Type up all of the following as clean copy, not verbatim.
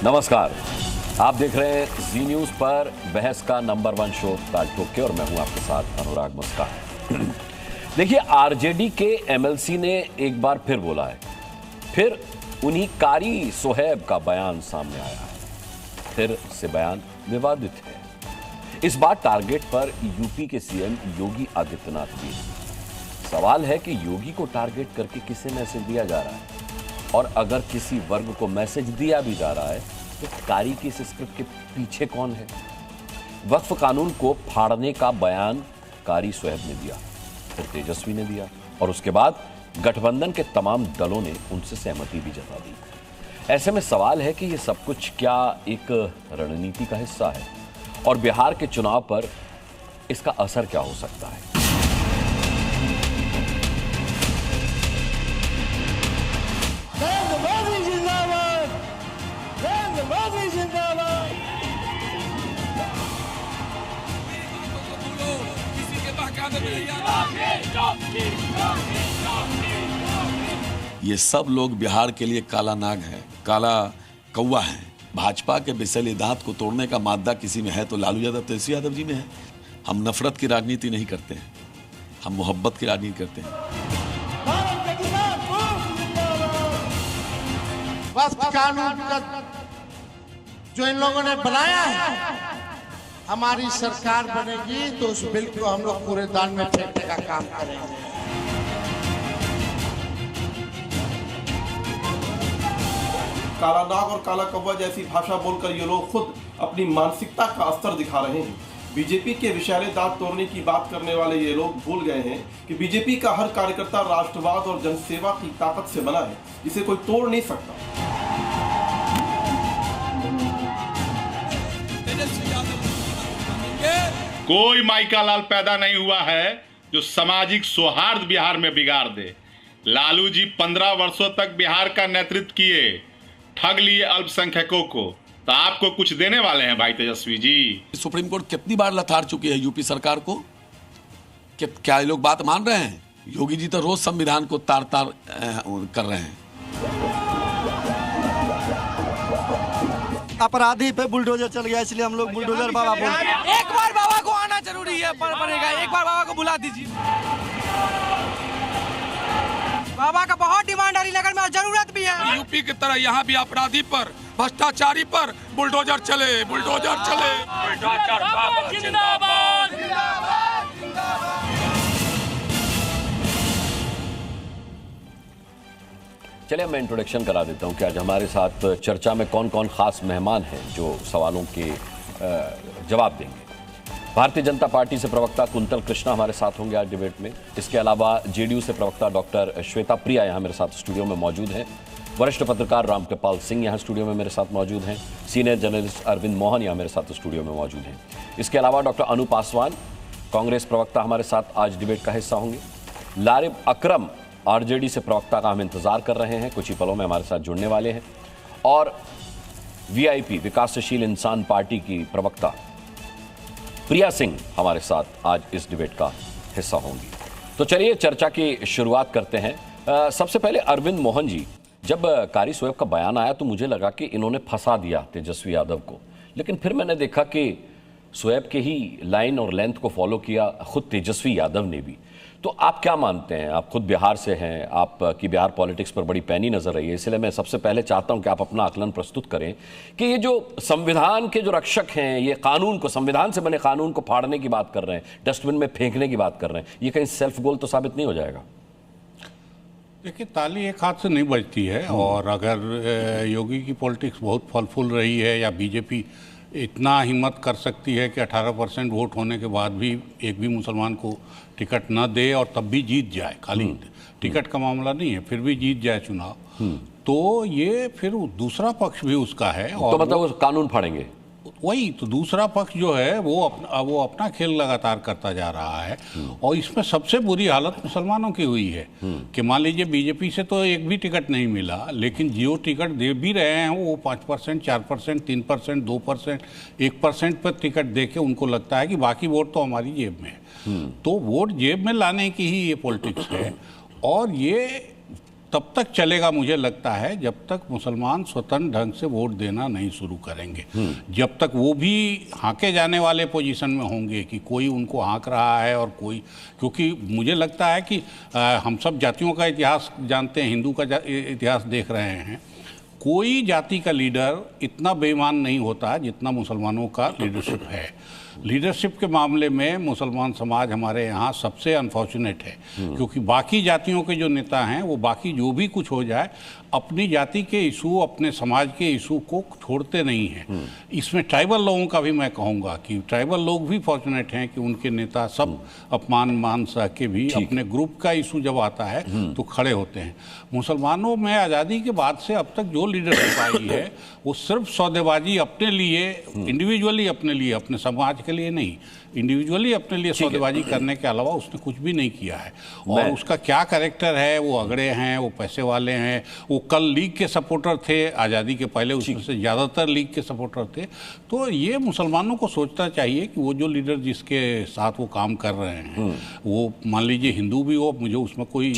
नमस्कार, आप देख रहे हैं जी न्यूज पर बहस का नंबर 1 शो ताज टोके और मैं हूं आपके साथ अनुराग मुस्कान। देखिए, आरजेडी के एमएलसी ने एक बार फिर बोला है, फिर उन्हीं कारी सोहेब का बयान सामने आया है। फिर से बयान विवादित है। इस बार टारगेट पर यूपी के सीएम योगी आदित्यनाथ भी है। सवाल है कि योगी को टारगेट करके किसे मैसेज दिया जा रहा है, और अगर किसी वर्ग को मैसेज दिया भी जा रहा है तो कारी की इस स्क्रिप्ट के पीछे कौन है? वक्फ कानून को फाड़ने का बयान कारी सोहेब ने दिया, फिर तेजस्वी ने दिया, और उसके बाद गठबंधन के तमाम दलों ने उनसे सहमति भी जता दी। ऐसे में सवाल है कि ये सब कुछ क्या एक रणनीति का हिस्सा है, और बिहार के चुनाव पर इसका असर क्या हो सकता है? ये सब लोग बिहार के लिए काला नाग है, काला कौवा है। भाजपा के विषैले दांत को तोड़ने का मादा किसी में है तो लालू यादव, तेजस्वी यादव जी में है। हम नफरत की राजनीति नहीं करते हैं, हम मोहब्बत की राजनीति करते हैं। वक्फ कानून जो इन लोगों ने बनाया है, हमारी सरकार बनेगी तो उस बिल को हम लोग कूड़ेदान में फेंकने का काम करेंगे। काला नाग और काला कौवा जैसी भाषा बोलकर ये लोग खुद अपनी मानसिकता का स्तर दिखा रहे हैं। बीजेपी के विषैले दांत तोड़ने की बात करने वाले ये लोग भूल गए हैं कि बीजेपी का हर कार्यकर्ता राष्ट्रवाद और जनसेवा की ताकत से बना है, जिसे कोई तोड़ नहीं सकता। कोई माइका लाल पैदा नहीं हुआ है जो सामाजिक सौहार्द बिहार में बिगाड़ दे। लालू जी 15 वर्षों तक बिहार का नेतृत्व किए, ठग लिए अल्पसंख्यकों को, तो आपको कुछ देने वाले हैं भाई तेजस्वी जी? सुप्रीम कोर्ट कितनी बार लथाड़ चुकी है यूपी सरकार को? क्या ये लोग बात मान रहे हैं? योगी जी तो रोज संविधान को तार तार कर रहे हैं। अपराधी पे बुलडोजर चल गया, इसलिए हम लोग बुलडोजर बाबा बोल रहे हैं। एक बार बाबा को आना जरूरी है, पड़ेगा। एक बार बाबा को बुला दीजिए। बाबा का बहुत डिमांड हरिनगर में और जरूरत भी है। यूपी की तरह यहाँ भी अपराधी पर, भ्रष्टाचारी पर बुलडोजर चले, बुलडोजर चले। जिंदाबाद। चलिए मैं इंट्रोडक्शन करा देता हूं कि आज हमारे साथ चर्चा में कौन कौन खास मेहमान हैं जो सवालों के जवाब देंगे। भारतीय जनता पार्टी से प्रवक्ता कुंतल कृष्णा हमारे साथ होंगे आज डिबेट में। इसके अलावा जेडीयू से प्रवक्ता डॉक्टर श्वेता प्रिया यहाँ मेरे साथ स्टूडियो में मौजूद हैं। वरिष्ठ पत्रकार रामकृपाल सिंह यहाँ स्टूडियो में मेरे साथ मौजूद हैं। सीनियर जर्नलिस्ट अरविंद मोहन यहाँ मेरे साथ स्टूडियो में मौजूद हैं। इसके अलावा डॉक्टर अनु पासवान कांग्रेस प्रवक्ता हमारे साथ आज डिबेट का हिस्सा होंगे। लारिब अकरम आरजेडी से प्रवक्ता का हम इंतजार कर रहे हैं, कुछ ही पलों में हमारे साथ जुड़ने वाले हैं। और वीआईपी विकासशील इंसान पार्टी की प्रवक्ता प्रिया सिंह हमारे साथ आज इस डिबेट का हिस्सा होंगी। तो चलिए चर्चा की शुरुआत करते हैं। सबसे पहले अरविंद मोहन जी, जब कारी सोहेब का बयान आया तो मुझे लगा कि इन्होंने फंसा दिया तेजस्वी यादव को, लेकिन फिर मैंने देखा कि सोहेब के ही लाइन और लेंथ को फॉलो किया खुद तेजस्वी यादव ने भी। तो आप क्या मानते हैं? आप खुद बिहार से हैं, आपकी बिहार पॉलिटिक्स पर बड़ी पैनी नजर रही है, इसलिए मैं सबसे पहले चाहता हूं कि आप अपना आकलन प्रस्तुत करें कि ये जो संविधान के जो रक्षक हैं, ये कानून को, संविधान से बने कानून को फाड़ने की बात कर रहे हैं, डस्टबिन में फेंकने की बात कर रहे हैं, ये कहीं सेल्फ गोल तो साबित नहीं हो जाएगा? देखिए, ताली एक हाथ से नहीं बजती है, और अगर योगी की पॉलिटिक्स बहुत फलफूल रही है या बीजेपी इतना हिम्मत कर सकती है कि 18% वोट होने के बाद भी एक भी मुसलमान को टिकट न दे और तब भी जीत जाए, खाली टिकट का मामला नहीं है, फिर भी जीत जाए चुनाव, तो ये फिर दूसरा पक्ष भी उसका है। और तो मतलब वो कानून फाड़ेंगे? वही तो दूसरा पक्ष जो है वो अपना खेल लगातार करता जा रहा है। और इसमें सबसे बुरी हालत मुसलमानों की हुई है कि मान लीजिए बीजेपी से तो एक भी टिकट नहीं मिला, लेकिन जो टिकट दे भी रहे हैं वो 5%, 4%, 3%, 2%, 1% पर टिकट दे के उनको लगता है कि बाकी वोट तो हमारी जेब में है। तो वोट जेब में लाने की ही ये पॉलिटिक्स है। और ये तब तक चलेगा मुझे लगता है जब तक मुसलमान स्वतंत्र ढंग से वोट देना नहीं शुरू करेंगे। जब तक वो भी हाँके जाने वाले पोजीशन में होंगे कि कोई उनको हाँक रहा है और कोई, क्योंकि मुझे लगता है कि हम सब जातियों का इतिहास जानते हैं, हिंदू का इतिहास देख रहे हैं, कोई जाति का लीडर इतना बेईमान नहीं होता जितना मुसलमानों का लीडरशिप है। लीडरशिप के मामले में मुसलमान समाज हमारे यहाँ सबसे अनफॉर्चुनेट है, क्योंकि बाकी जातियों के जो नेता हैं वो बाकी जो भी कुछ हो जाए अपनी जाति के इशू, अपने समाज के इशू को छोड़ते नहीं हैं। इसमें ट्राइबल लोगों का भी मैं कहूँगा कि ट्राइबल लोग भी फॉर्चुनेट हैं कि उनके नेता सब अपमान मान सह के भी अपने ग्रुप का इशू जब आता है तो खड़े होते हैं। मुसलमानों में आज़ादी के बाद से अब तक जो लीडरशिप आई है वो सिर्फ सौदेबाजी अपने लिए, इंडिविजुअली अपने लिए, अपने समाज के लिए नहीं, इंडिविजुअली अपने लिए सौदेबाजी करने के अलावा उसने कुछ भी नहीं किया है। और उसका क्या कैरेक्टर है, वो अगड़े हैं, वो पैसे वाले हैं, वो कल लीग के सपोर्टर थे आज़ादी के पहले, उसमें से ज़्यादातर लीग के सपोर्टर थे। तो ये मुसलमानों को सोचना चाहिए कि वो जो लीडर जिसके साथ वो काम कर रहे हैं, वो मान लीजिए हिंदू भी हो, मुझे उसमें कोई,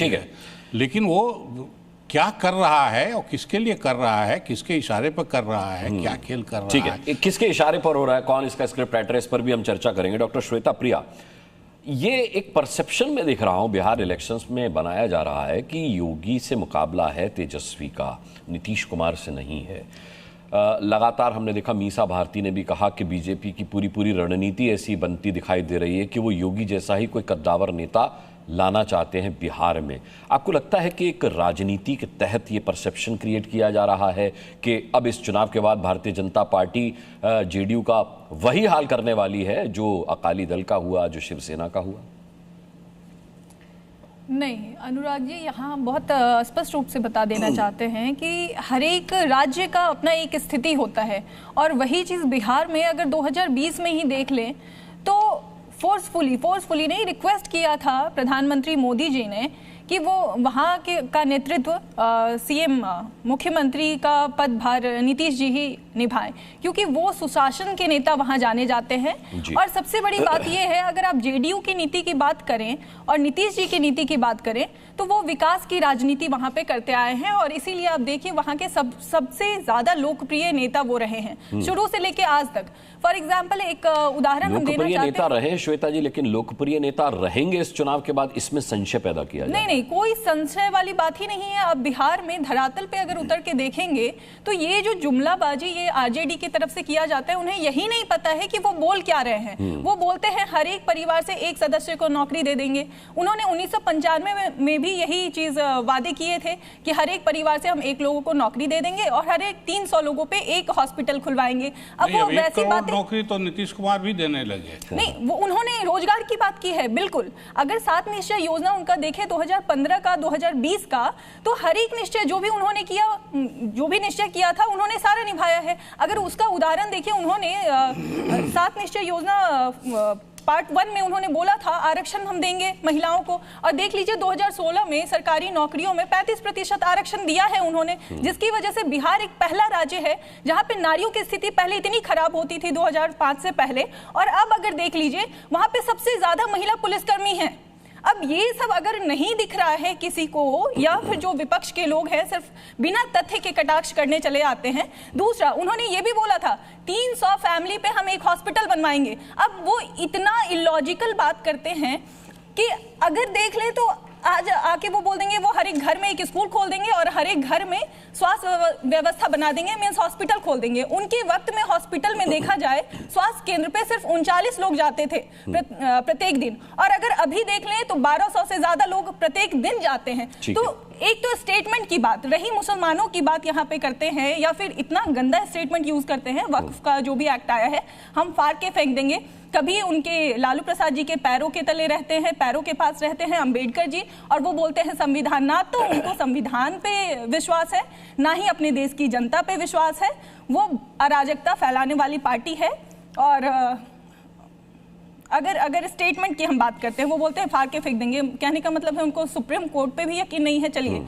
लेकिन वो क्या कर रहा है और किसके लिए कर रहा है, किसके इशारे पर कर रहा है, क्या खेल कर रहा है। ठीक है, किसके इशारे पर हो रहा है, कौन इसका स्क्रिप्ट राइटर है, इस पर भी हम चर्चा करेंगे। डॉक्टर श्वेता प्रिया, ये एक परसेप्शन में देख रहा हूं बिहार इलेक्शंस में बनाया जा रहा है कि योगी से मुकाबला है तेजस्वी का, नीतीश कुमार से नहीं है। लगातार हमने देखा मीसा भारती ने भी कहा कि बीजेपी की पूरी रणनीति ऐसी बनती दिखाई दे रही है कि वो योगी जैसा ही कोई कद्दावर नेता लाना चाहते हैं बिहार में। आपको लगता है कि एक राजनीति के तहत ये परसेप्शन क्रिएट किया जा रहा है कि अब इस चुनाव के बाद भारतीय जनता पार्टी जेडीयू का वही हाल करने वाली है जो अकाली दल का हुआ, जो शिवसेना का हुआ? नहीं अनुराग जी, यहाँ बहुत स्पष्ट रूप से बता देना चाहते हैं कि हर एक राज्य का अपना एक स्थिति होता है, और वही चीज़ बिहार में अगर 2020 में ही देख लें तो फोर्सफुली नहीं, रिक्वेस्ट किया था प्रधानमंत्री मोदी जी ने कि वो वहाँ के का नेतृत्व सीएम मुख्यमंत्री का पदभार नीतीश जी ही निभाएं, क्योंकि वो सुशासन के नेता वहाँ जाने जाते हैं। और सबसे बड़ी बात ये है, अगर आप जेडीयू की नीति की बात करें और नीतीश जी की नीति की बात करें तो वो विकास की राजनीति वहाँ पे करते आए हैं, और इसीलिए आप देखिए वहाँ के सबसे ज्यादा लोकप्रिय नेता वो रहे हैं शुरू से लेके आज तक। फॉर एग्जाम्पल एक उदाहरण हम देना चाहते नेता रहे श्वेता जी, लेकिन लोकप्रिय नेता रहेंगे इस चुनाव के बाद, इसमें संशय पैदा किया जाए? नहीं, कोई संशय वाली बात ही नहीं है। अब बिहार में धरातल पे अगर उतर के देखेंगे तो ये जो जुमलाबाजी ये आरजेडी की तरफ से किया जाता है, उन्हें यही नहीं पता है कि वो बोल क्या रहे हैं। वो बोलते हैं हर एक परिवार से एक सदस्य को नौकरी दे देंगे। उन्होंने 1995 में भी यही चीज वादे किए थे कि हर एक परिवार से हम एक लोगों को नौकरी दे देंगे और हर एक 300 लोगों पे एक हॉस्पिटल खुलवाएंगे। अब वो वैसी बात, नौकरी तो नीतीश कुमार भी देने लगे। नहीं, वो उन्होंने रोजगार की बात की है। बिल्कुल, अगर 7 निश्चय योजना उनका देखे 2015 का 2020 का, तो हर एक निश्चय जो भी उन्होंने किया, जो भी निश्चय किया था उन्होंने सारा निभाया है। अगर उसका उदाहरण देखिए, उन्होंने 7 निश्चय योजना पार्ट 1 में उन्होंने बोला था आरक्षण हम देंगे महिलाओं को, और देख लीजिए 2016 में सरकारी नौकरियों में 35% आरक्षण दिया है उन्होंने, जिसकी वजह से बिहार एक पहला राज्य है जहां पे नारियों की स्थिति पहले इतनी खराब होती थी 2005 से पहले, और अब अगर देख लीजिए वहां पे सबसे ज्यादा महिला पुलिसकर्मी हैं। अब ये सब अगर नहीं दिख रहा है किसी को, या फिर जो विपक्ष के लोग हैं सिर्फ बिना तथ्य के कटाक्ष करने चले आते हैं। दूसरा, उन्होंने ये भी बोला था 300 फैमिली पे हम एक हॉस्पिटल बनवाएंगे। अब वो इतना इलॉजिकल बात करते हैं कि अगर देख ले तो आज आके वो बोल देंगे वो हर एक घर में एक स्कूल खोल देंगे और हर एक घर में स्वास्थ्य व्यवस्था बना देंगे, मीन्स हॉस्पिटल खोल देंगे। उनके वक्त में हॉस्पिटल में देखा जाए स्वास्थ्य केंद्र पे सिर्फ 39 लोग जाते थे प्रत्येक दिन, और अगर अभी देख लें तो 1200 से ज्यादा लोग प्रत्येक दिन जाते हैं। तो एक तो स्टेटमेंट की बात रही, मुसलमानों की बात यहाँ पे करते हैं, या फिर इतना गंदा स्टेटमेंट यूज करते हैं, वक्फ का जो भी एक्ट आया है हम फाड़ के फेंक देंगे। कभी उनके लालू प्रसाद जी के पैरों के तले रहते हैं, पैरों के पास रहते हैं अंबेडकर जी, और वो बोलते हैं संविधान। ना तो उनको संविधान पे विश्वास है, ना ही अपने देश की जनता पे विश्वास है। वो अराजकता फैलाने वाली पार्टी है। और अगर स्टेटमेंट की हम बात करते हैं, वो बोलते हैं फाड़ के फेंक देंगे, कहने का मतलब है उनको सुप्रीम कोर्ट पे भी यकीन नहीं है। चलिए,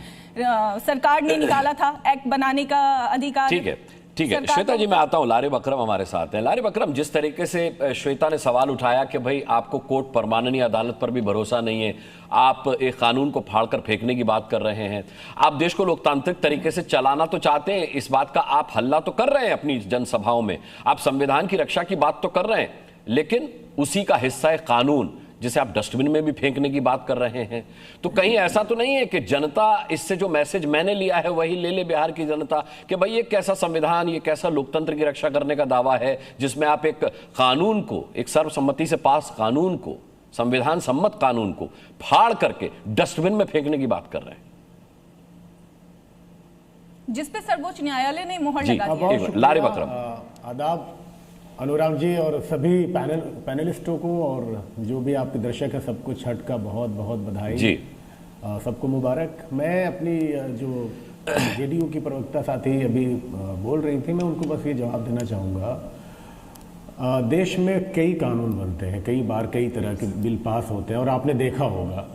सरकार ने निकाला था एक्ट बनाने का अधिकार। ठीक है, ठीक है श्वेता जी, मैं आता हूं। लारिब अकरम हमारे साथ हैं। लारिब अकरम, जिस तरीके से श्वेता ने सवाल उठाया कि भाई आपको कोर्ट पर, माननीय अदालत पर भी भरोसा नहीं है, आप एक कानून को फाड़कर फेंकने की बात कर रहे हैं, आप देश को लोकतांत्रिक तरीके से चलाना तो चाहते हैं, इस बात का आप हल्ला तो कर रहे हैं अपनी जनसभाओं में, आप संविधान की रक्षा की बात तो कर रहे हैं, लेकिन उसी का हिस्सा है कानून जिसे आप डस्टबिन में भी फेंकने की बात कर रहे हैं। तो कहीं ऐसा तो नहीं है कि जनता, इससे जो मैसेज मैंने लिया है वही ले ले बिहार की जनता, कि भाई ये कैसा संविधान, ये कैसा लोकतंत्र की रक्षा करने का दावा है जिसमें आप एक कानून को, एक सर्वसम्मति से पास कानून को, संविधान सम्मत कानून को फाड़ करके डस्टबिन में फेंकने की बात कर रहे हैं, जिस पे सर्वोच्च न्यायालय ने मोहर लगा दी। लारिब अकरम। आदाब अनुराग जी और सभी पैनलिस्टों को, और जो भी आपके दर्शक हैं सबको छठ का बहुत बहुत बधाई जी, सबको मुबारक। मैं अपनी जो जेडीयू की प्रवक्ता साथी अभी बोल रही थी, मैं उनको बस ये जवाब देना चाहूँगा, देश में कई कानून बनते हैं, कई बार कई तरह के बिल पास होते हैं और आपने देखा होगा,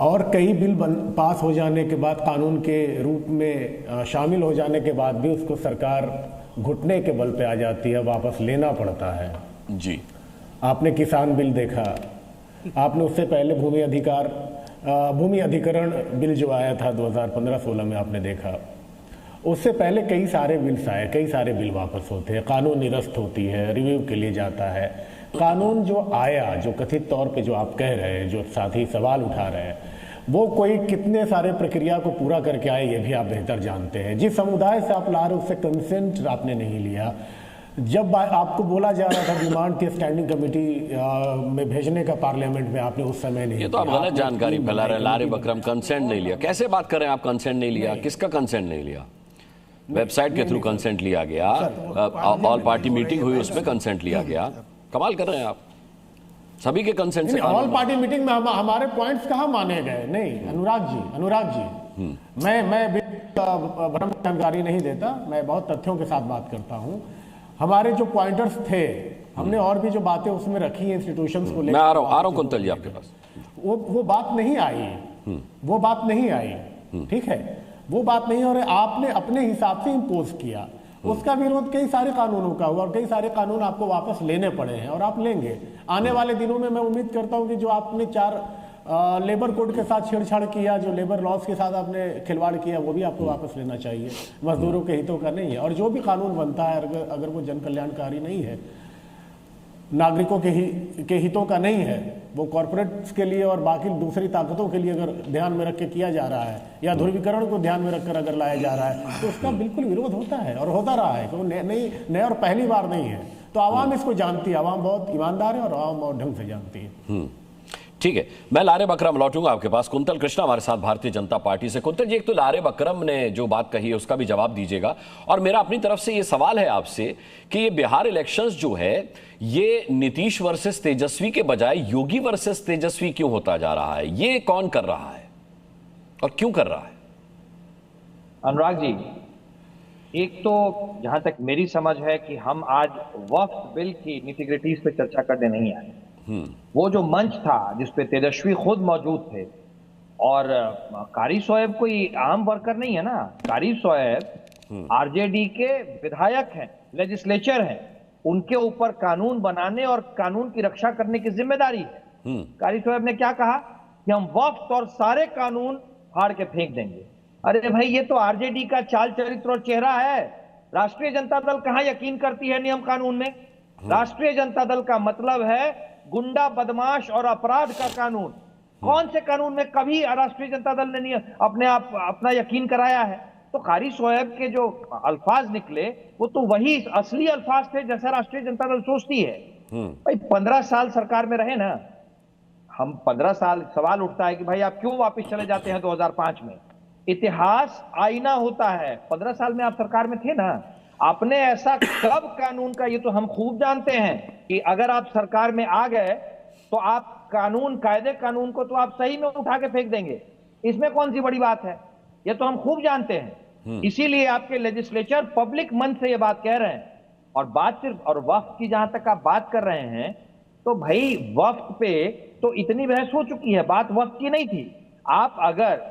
और कई बिल पास हो जाने के बाद, कानून के रूप में शामिल हो जाने के बाद भी उसको सरकार घुटने के बल पे आ जाती है, वापस लेना पड़ता है जी। आपने किसान बिल देखा, आपने उससे पहले भूमि अधिकरण बिल जो आया था 2015-16 में आपने देखा, उससे पहले कई सारे बिल्स आए, कई सारे बिल वापस होते हैं, कानून निरस्त होती है, रिव्यू के लिए जाता है। कानून जो आया, जो कथित तौर पे जो आप कह रहे हैं, जो साथी सवाल उठा रहे हैं, वो कोई कितने सारे प्रक्रिया को पूरा करके आए ये भी आप बेहतर जानते हैं। जिस समुदाय से आप ला रहे उससे कंसेंट आपने नहीं लिया। जब आपको बोला जा रहा था डिमांड थी स्टैंडिंग कमेटी में भेजने का पार्लियामेंट में, आपने उस समय नहीं, ये तो आप गलत जानकारी फैला रहे हैं। लारिब अकरम, कंसेंट नहीं लिया, कैसे बात कर रहे हैं आप? कंसेंट नहीं लिया, किसका कंसेंट नहीं लिया? वेबसाइट के थ्रू कंसेंट लिया गया, ऑल पार्टी मीटिंग हुई उसमें कंसेंट लिया गया, कमाल कर रहे हैं आप। सभी के कंसेंट से ऑल पार्टी मीटिंग में हमारे पॉइंट्स कहाँ माने गए? नहीं अनुराग जी मैं भ्रम जानकारी नहीं देता, मैं बहुत तथ्यों के साथ बात करता हूँ। हमारे जो पॉइंटर्स थे, हमने और भी जो बातें उसमें रखी इंस्टीट्यूशंस को लेकर, मैं आ रहा हूँ कुंतल जी आपके पास, वो बात नहीं आई, ठीक है, वो बात नहीं, और आपने अपने हिसाब से इम्पोज किया। उसका विरोध कई सारे कानूनों का हुआ और कई सारे कानून आपको वापस लेने पड़े हैं और आप लेंगे आने वाले दिनों में। मैं उम्मीद करता हूं कि जो आपने 4 लेबर कोड के साथ छेड़छाड़ किया, जो लेबर लॉज के साथ आपने खिलवाड़ किया, वो भी आपको वापस लेना चाहिए। मजदूरों के हितों का नहीं है, और जो भी कानून बनता है अगर वो जन कल्याणकारी नहीं है, नागरिकों के हितों का नहीं है, वो कॉरपोरेट्स के लिए और बाकी दूसरी ताकतों के लिए अगर ध्यान में रख के किया जा रहा है, या ध्रुवीकरण को ध्यान में रखकर अगर लाया जा रहा है, तो उसका बिल्कुल विरोध होता है और होता रहा है। तो नया और पहली बार नहीं है। तो आवाम इसको जानती है, आवाम बहुत ईमानदार है और आवाम बहुत ढंग से जानती है। ठीक है, मैं लारिब अकरम लौटूंगा आपके पास। कुंतल कृष्णा हमारे साथ भारतीय जनता पार्टी से। कुंतल जी, एक तो लारिब अकरम ने जो बात कही है उसका भी जवाब दीजिएगा, और मेरा अपनी तरफ से ये सवाल है आपसे कि ये बिहार इलेक्शंस जो है, ये नीतीश वर्सेस तेजस्वी के बजाय योगी वर्सेस तेजस्वी क्यों होता जा रहा है? ये कौन कर रहा है और क्यों कर रहा है? अनुराग जी, एक तो जहां तक मेरी समझ है कि हम आज वक्फ बिल की निटिग्रिटीज पे चर्चा करने नहीं आए। वो जो मंच था जिसपे तेजस्वी खुद मौजूद थे, और कारी शोएब कोई आम वर्कर नहीं है ना, कारी शोएब आरजेडी के विधायक हैं, लेजिस्लेचर हैं, उनके ऊपर कानून बनाने और कानून की रक्षा करने की जिम्मेदारी है। कारी शोएब ने क्या कहा कि हम वक्फ और सारे कानून फाड़ के फेंक देंगे। अरे भाई, ये तो आरजेडी का चाल चरित्र और चेहरा है। राष्ट्रीय जनता दल कहां यकीन करती है नियम कानून में? राष्ट्रीय जनता दल का मतलब है गुंडा, बदमाश और अपराध का कानून। कौन से कानून में कभी राष्ट्रीय जनता दल ने अपना यकीन कराया है? तो कारी शोएब के जो अल्फाज निकले वो तो वही असली अल्फाज थे जैसा राष्ट्रीय जनता दल सोचती है। भाई 15 साल सरकार में रहे ना हम, 15 साल सवाल उठता है कि भाई आप क्यों वापस चले जाते हैं 2005 में? इतिहास आईना होता है। 15 साल में आप सरकार में थे ना, आपने ऐसा कब कानून का, ये तो हम खूब जानते हैं कि अगर आप सरकार में आ गए तो आप कायदे कानून को तो आप सही में उठा के फेंक देंगे। इसमें कौन सी बड़ी बात है? ये तो हम खूब जानते हैं। इसीलिए आपके लेजिस्लेचर पब्लिक मन से ये बात कह रहे हैं। और बात सिर्फ, और वक्फ की जहां तक आप बात कर रहे हैं, तो भाई वक्फ पे तो इतनी बहस हो चुकी है, बात वक्फ की नहीं थी। आप अगर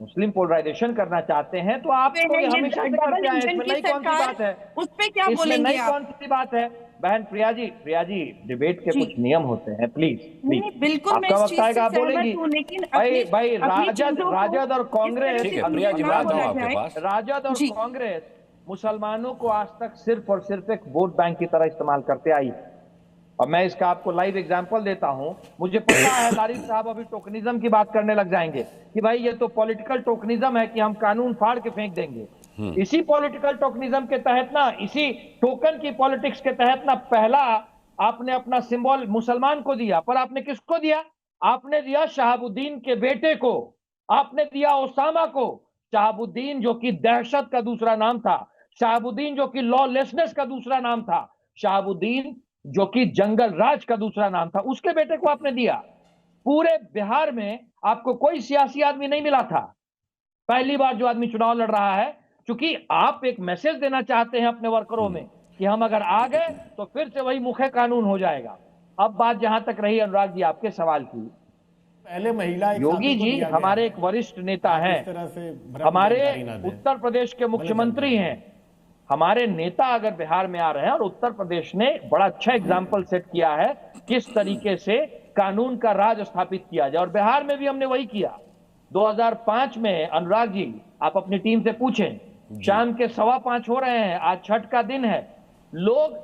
मुस्लिम पोलराइजेशन करना चाहते हैं तो आप तो हमेशा से करते आए, इसमें नई कौन सी बात है? उस पे क्या इसमें बोलेंगे नई आप? कौन सी बात है? बहन प्रिया जी डिबेट के कुछ नियम होते हैं, प्लीज बिल्कुल मैं आपका इस वक्त चीज आएगा, आप से सहमत बोलेंगी। हूं, लेकिन भाई अपनी राजद और कांग्रेस, ठीक है प्रिया जी, मैं आता हूं आपके पास। राजद और कांग्रेस मुसलमानों को आज तक सिर्फ और सिर्फ एक वोट बैंक की तरह इस्तेमाल करते आई। और मैं इसका आपको लाइव एग्जांपल देता हूं। मुझे पता है लारी साहब अभी टोकनिज्म की बात करने लग जाएंगे कि भाई ये तो पॉलिटिकल टोकनिज्म है कि हम कानून फाड़ के फेंक देंगे। इसी पॉलिटिकल टोकनिज्म के तहत ना, इसी टोकन की पॉलिटिक्स के तहत ना, पहला आपने अपना सिंबल मुसलमान को दिया, पर आपने किसको दिया? आपने दिया शहाबुद्दीन के बेटे को, आपने दिया ओसामा को। शहाबुद्दीन जो कि दहशत का दूसरा नाम था, शहाबुद्दीन जो कि लॉलेसनेस का दूसरा नाम था, शहाबुद्दीन जो कि जंगल राज का दूसरा नाम था, उसके बेटे को आपने दिया। पूरे बिहार में आपको कोई सियासी आदमी नहीं मिला था, पहली बार जो आदमी चुनाव लड़ रहा है, क्योंकि आप एक मैसेज देना चाहते हैं अपने वर्करों में कि हम अगर आ गए तो फिर से वही मुखे कानून हो जाएगा। अब बात जहां तक रही अनुराग जी आपके सवाल की, पहले महिला योगी जी हमारे एक वरिष्ठ नेता हैं, हमारे उत्तर प्रदेश के मुख्यमंत्री हैं। हमारे नेता अगर बिहार में आ रहे हैं, और उत्तर प्रदेश ने बड़ा अच्छा एग्जाम्पल सेट किया है किस तरीके से कानून का राज स्थापित किया जाए, और बिहार में भी हमने वही किया। 2005 में अनुराग जी आप अपनी टीम से पूछें, शाम के 5:15 हो रहे हैं, आज छठ का दिन है, लोग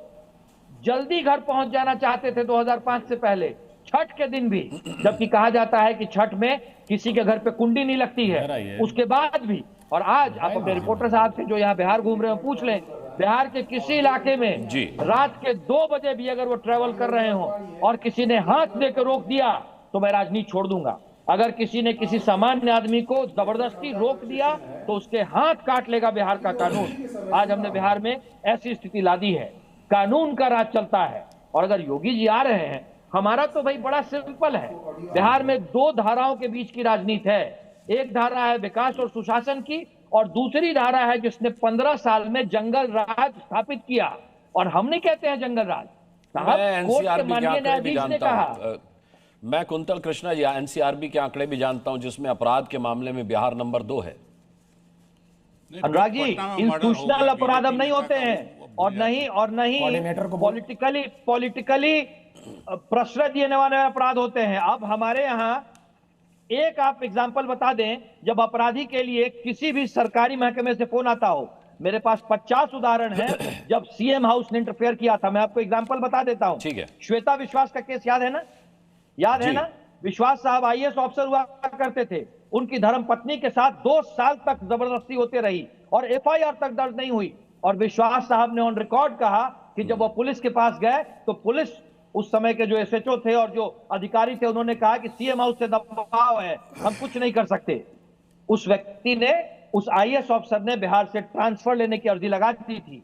जल्दी घर पहुंच जाना चाहते थे 2005 से पहले, छठ के दिन भी, जबकि कहा जाता है कि छठ में किसी के घर पे कुंडी नहीं लगती है, उसके बाद भी। और आज आप अपने रिपोर्टर साहब से जो यहाँ बिहार घूम रहे हो पूछ लें, बिहार के किसी इलाके में रात के 2 बजे भी अगर वो ट्रेवल कर रहे हो और किसी ने हाथ देकर रोक दिया तो मैं राजनीति छोड़ दूंगा। अगर किसी ने किसी सामान्य आदमी को जबरदस्ती रोक दिया तो उसके हाथ काट लेगा बिहार का कानून। आज हमने बिहार में ऐसी स्थिति ला दी है, कानून का राज चलता है। और अगर योगी जी आ रहे हैं, हमारा तो भाई बड़ा सिंपल है, बिहार में 2 धाराओं के बीच की राजनीति है। एक धारा है विकास और सुशासन की, और दूसरी धारा है जिसने 15 साल में जंगल राज स्थापित किया। और हम नहीं कहते हैं जंगल राज, साहब कोर्ट के माननीय न्यायाधीश ने कहा। मैं कुंतल कृष्णा जी एनसीआरबी के आंकड़े भी जानता हूं, जिसमें अपराध के मामले में बिहार नंबर 2 है। अनुराग जी इंस्टीट्यूशनल अपराध अब नहीं होते हैं, और नहीं पॉलिटिकली प्रश्रय देने वाले अपराध होते हैं। अब हमारे यहाँ एक आप एग्जाम्पल बता दें, जब अपराधी के लिए किसी भी सरकारी महकमे से फोन आता हो, मेरे पास 50 उदाहरण है जब सीएम हाउस ने इंटरफेयर किया था। मैं आपको एग्जाम्पल बता देता हूं। ठीक है। श्वेता विश्वास का केस याद है ना? याद है ना? विश्वास साहब आईएएस ऑफिसर हुआ करते थे, उनकी धर्मपत्नी के साथ 2 साल तक जबरदस्ती होती रही और एफआईआर तक दर्ज नहीं हुई। और विश्वास साहब ने ऑन रिकॉर्ड कहा कि जब वो पुलिस के पास गए तो पुलिस, उस समय के जो एसएचओ थे और जो अधिकारी थे, उन्होंने कहा कि सीएम हाउस से दबाव है, हम कुछ नहीं कर सकते। उस व्यक्ति ने, उस आईएएस ऑफिसर ने बिहार से ट्रांसफर लेने की अर्जी लगा दी थी।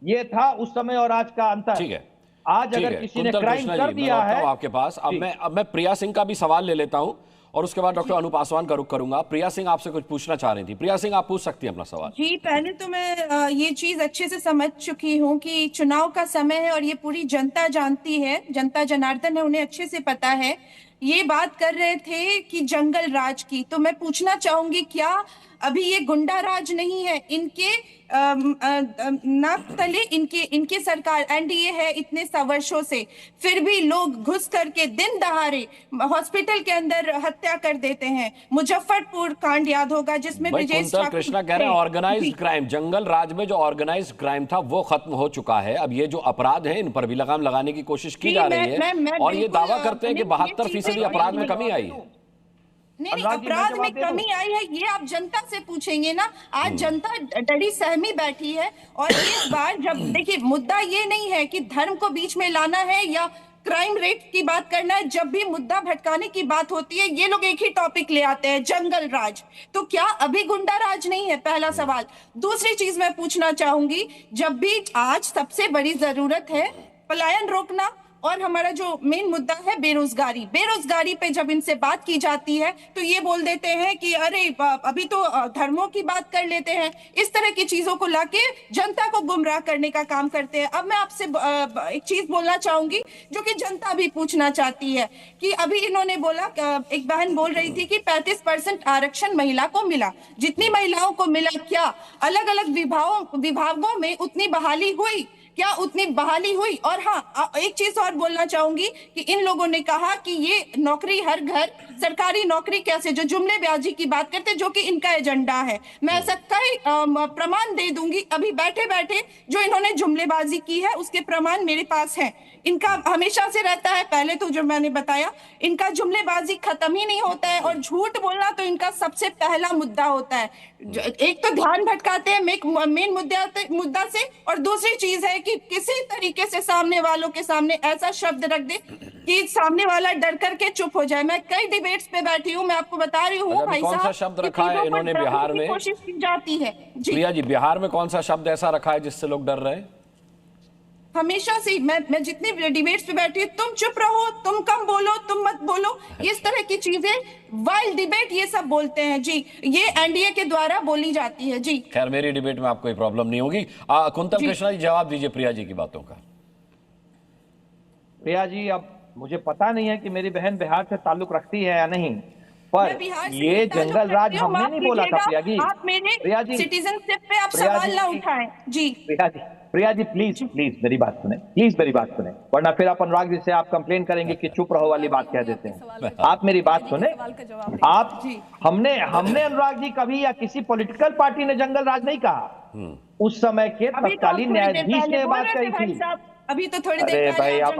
ये था उस समय और आज का अंतर। ठीक है। आज अगर किसी ने क्राइम कर दिया है आपके पास, अब मैं प्रिया सिंह का भी सवाल ले लेता हूं और उसके बाद डॉक्टर अनु पासवान का रुख करूंगा। प्रिया सिंह आपसे कुछ पूछना चाह रही थी। प्रिया सिंह आप पूछ सकती हैं अपना सवाल। जी, पहले तो मैं ये चीज अच्छे से समझ चुकी हूँ कि चुनाव का समय है और ये पूरी जनता जानती है, जनता जनार्दन है, उन्हें अच्छे से पता है। ये बात कर रहे थे कि जंगल राज की, तो मैं पूछना चाहूंगी क्या अभी ये गुंडा राज नहीं है? इनके नाक तले इनके सरकार एनडीए है इतने वर्षों से, फिर भी लोग घुस करके दिन दहाड़े हॉस्पिटल के अंदर हत्या कर देते हैं। मुजफ्फरपुर कांड याद होगा जिसमें ब्रिजेश ठाकुर कृष्णा कह रहे हैं ऑर्गेनाइज्ड क्राइम, जंगल राज में जो ऑर्गेनाइज्ड क्राइम था वो खत्म हो चुका है। अब ये जो अपराध है इन पर भी लगाम लगाने की कोशिश की जा रही है और ये दावा करते हैं कि 72% अपराध में कमी आई है। नहीं, अपराध में कमी आई है, ये आप जनता से पूछेंगे ना। आज जनता डरी सहमी बैठी है। और इस बार जब देखिए, मुद्दा ये नहीं है कि धर्म को बीच में लाना है या क्राइम रेट की बात करना है। जब भी मुद्दा भटकाने की बात होती है, ये लोग एक ही टॉपिक ले आते हैं, जंगल राज। तो क्या अभी गुंडा राज नहीं है? पहला सवाल। दूसरी चीज मैं पूछना चाहूंगी, जब भी आज सबसे बड़ी जरूरत है पलायन रोकना, और हमारा जो मेन मुद्दा है बेरोजगारी, बेरोजगारी पे जब इनसे बात की जाती है तो ये बोल देते हैं कि अरे अभी तो धर्मों की बात कर लेते हैं। इस तरह की चीजों को लाके जनता को गुमराह करने का काम करते हैं। अब मैं आपसे एक चीज बोलना चाहूंगी जो कि जनता भी पूछना चाहती है कि अभी इन्होंने बोला, एक बहन बोल रही थी कि 35% आरक्षण महिला को मिला। जितनी महिलाओं को मिला, क्या अलग अलग विभागों में उतनी बहाली हुई? क्या उतनी बहाली हुई? और हाँ, एक चीज और बोलना चाहूंगी कि इन लोगों ने कहा कि ये नौकरी हर घर, सरकारी नौकरी कैसे, जो जुमलेबाजी की बात करते, जो कि इनका एजेंडा है। मैं ऐसा कई प्रमाण दे दूंगी। अभी बैठे बैठे जो इन्होंने जुमलेबाजी की है उसके प्रमाण मेरे पास हैं। इनका हमेशा से रहता है, पहले तो जो मैंने बताया, इनका जुमलेबाजी खत्म ही नहीं होता है और झूठ बोलना तो इनका सबसे पहला मुद्दा होता है। एक तो ध्यान भटकाते हैं मेन मुद्दा से, और दूसरी चीज है कि किसी तरीके से सामने वालों के सामने ऐसा शब्द रख दे कि सामने वाला डर करके चुप हो जाए। मैं कई डिबेट्स पे बैठी हूँ, मैं आपको बता रही हूँ भाई साहब, कौन सा शब्द रखा है इन्होंने बिहार में? कोशिश की जाती है जी। प्रिया जी, बिहार में कौन सा शब्द ऐसा रखा है जिससे लोग डर रहे हैं? हमेशा से मैं जितने डिबेट्स पे बैठी, तुम चुप रहो, तुम कम बोलो, तुम मत बोलो, इस तरह की चीजें, वाइल्ड डिबेट, ये सब बोलते हैं जी। ये एनडीए के द्वारा बोली जाती है जी। खैर, मेरी डिबेट में आपको कोई प्रॉब्लम नहीं होगी। कुंतल कृष्णा जी, जवाब दीजिए प्रिया जी की बातों का। प्रिया जी, अब मुझे पता नहीं है कि मेरी बहन बिहार से ताल्लुक रखती है या नहीं, पर ये जंगल राज हमने नहीं बोला था प्रिया जी। प्रिया जी, सिटीजनशिप पे आप सवाल ना उठाएं जी। प्रिया जी प्लीज मेरी बात सुने, प्लीज मेरी बात सुने, वरना फिर आप अनुराग जी से आप कंप्लेन करेंगे कि चुप रहो वाली बात कह देते हैं। आप मेरी बात सुने। आप हमने अनुराग जी कभी या किसी पॉलिटिकल पार्टी ने जंगल राज नहीं कहा। उस समय के तत्कालीन न्यायाधीश ने बात कही थी। अभी तो थोड़ी देर अरे भाई, आप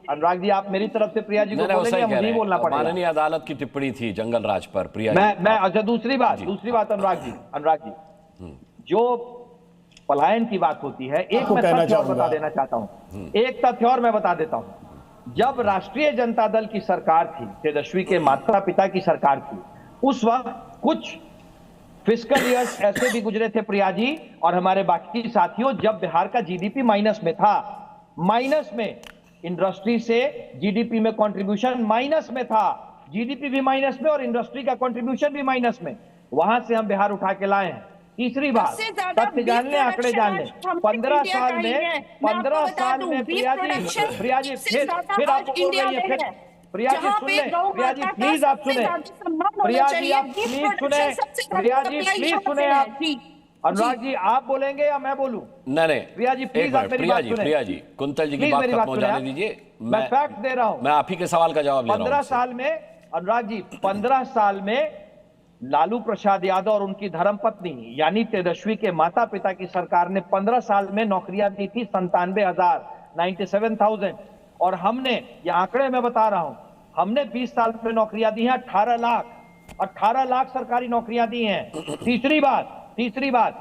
अनुराग जी आप मेरी तरफ से प्रिया जी को बोलेंगे, मुझे बोलना पड़ेगा। माननीय अदालत की टिप्पणी थी जंगल राज पर प्रिया जी। मैं अच्छा, दूसरी बात अनुराग जी, जो पलायन की बात होती है, एक मैं तथ्य और बता देना चाहता हूं। एक तथ्य और मैं बता देता हूं। जब राष्ट्रीय जनता दल की सरकार थी, तेजस्वी के माता पिता की सरकार थी, उस वक्त कुछ फिस्कल ईयर्स ऐसे भी गुजरे थे प्रिया जी और हमारे बाकी साथियों, जब बिहार का जीडीपी माइनस में था, माइनस में, इंडस्ट्री से जीडीपी में कंट्रीब्यूशन माइनस में था, जीडीपी भी माइनस में और इंडस्ट्री का कंट्रीब्यूशन भी माइनस में। वहां से हम बिहार उठा के लाए हैं। तीसरी बात, तथ्य जान ले, आंकड़े जान ले, 15 साल में प्रिया जी फिर आप बोल रही है, फिर प्रिया जी सुन ले, प्रिया जी प्लीज आप सुने, प्रिया जी आप प्लीज सुने, प्रिया जी प्लीज सुने आप। अनुराग जी आप बोलेंगे या मैं बोलूं? नहीं, प्रिया जी प्लीज आप मेरी बात सुने। प्रिया जी, कुंतल जी की बात खत्म हो जाने दीजिए। मैं फैक्ट दे रहा हूं, मैं आप ही के सवाल का जवाब ले रहा हूं। 15 साल में अनुराग जी, 15 साल में लालू प्रसाद यादव और उनकी धर्मपत्नी यानी तेजस्वी के माता पिता की सरकार ने 15 साल में नौकरियां दी थी 97,000 और हमने, ये आंकड़े मैं बता रहा हूं, हमने 20 साल में नौकरियां दी हैं 18 लाख सरकारी नौकरियां दी हैं। तीसरी बात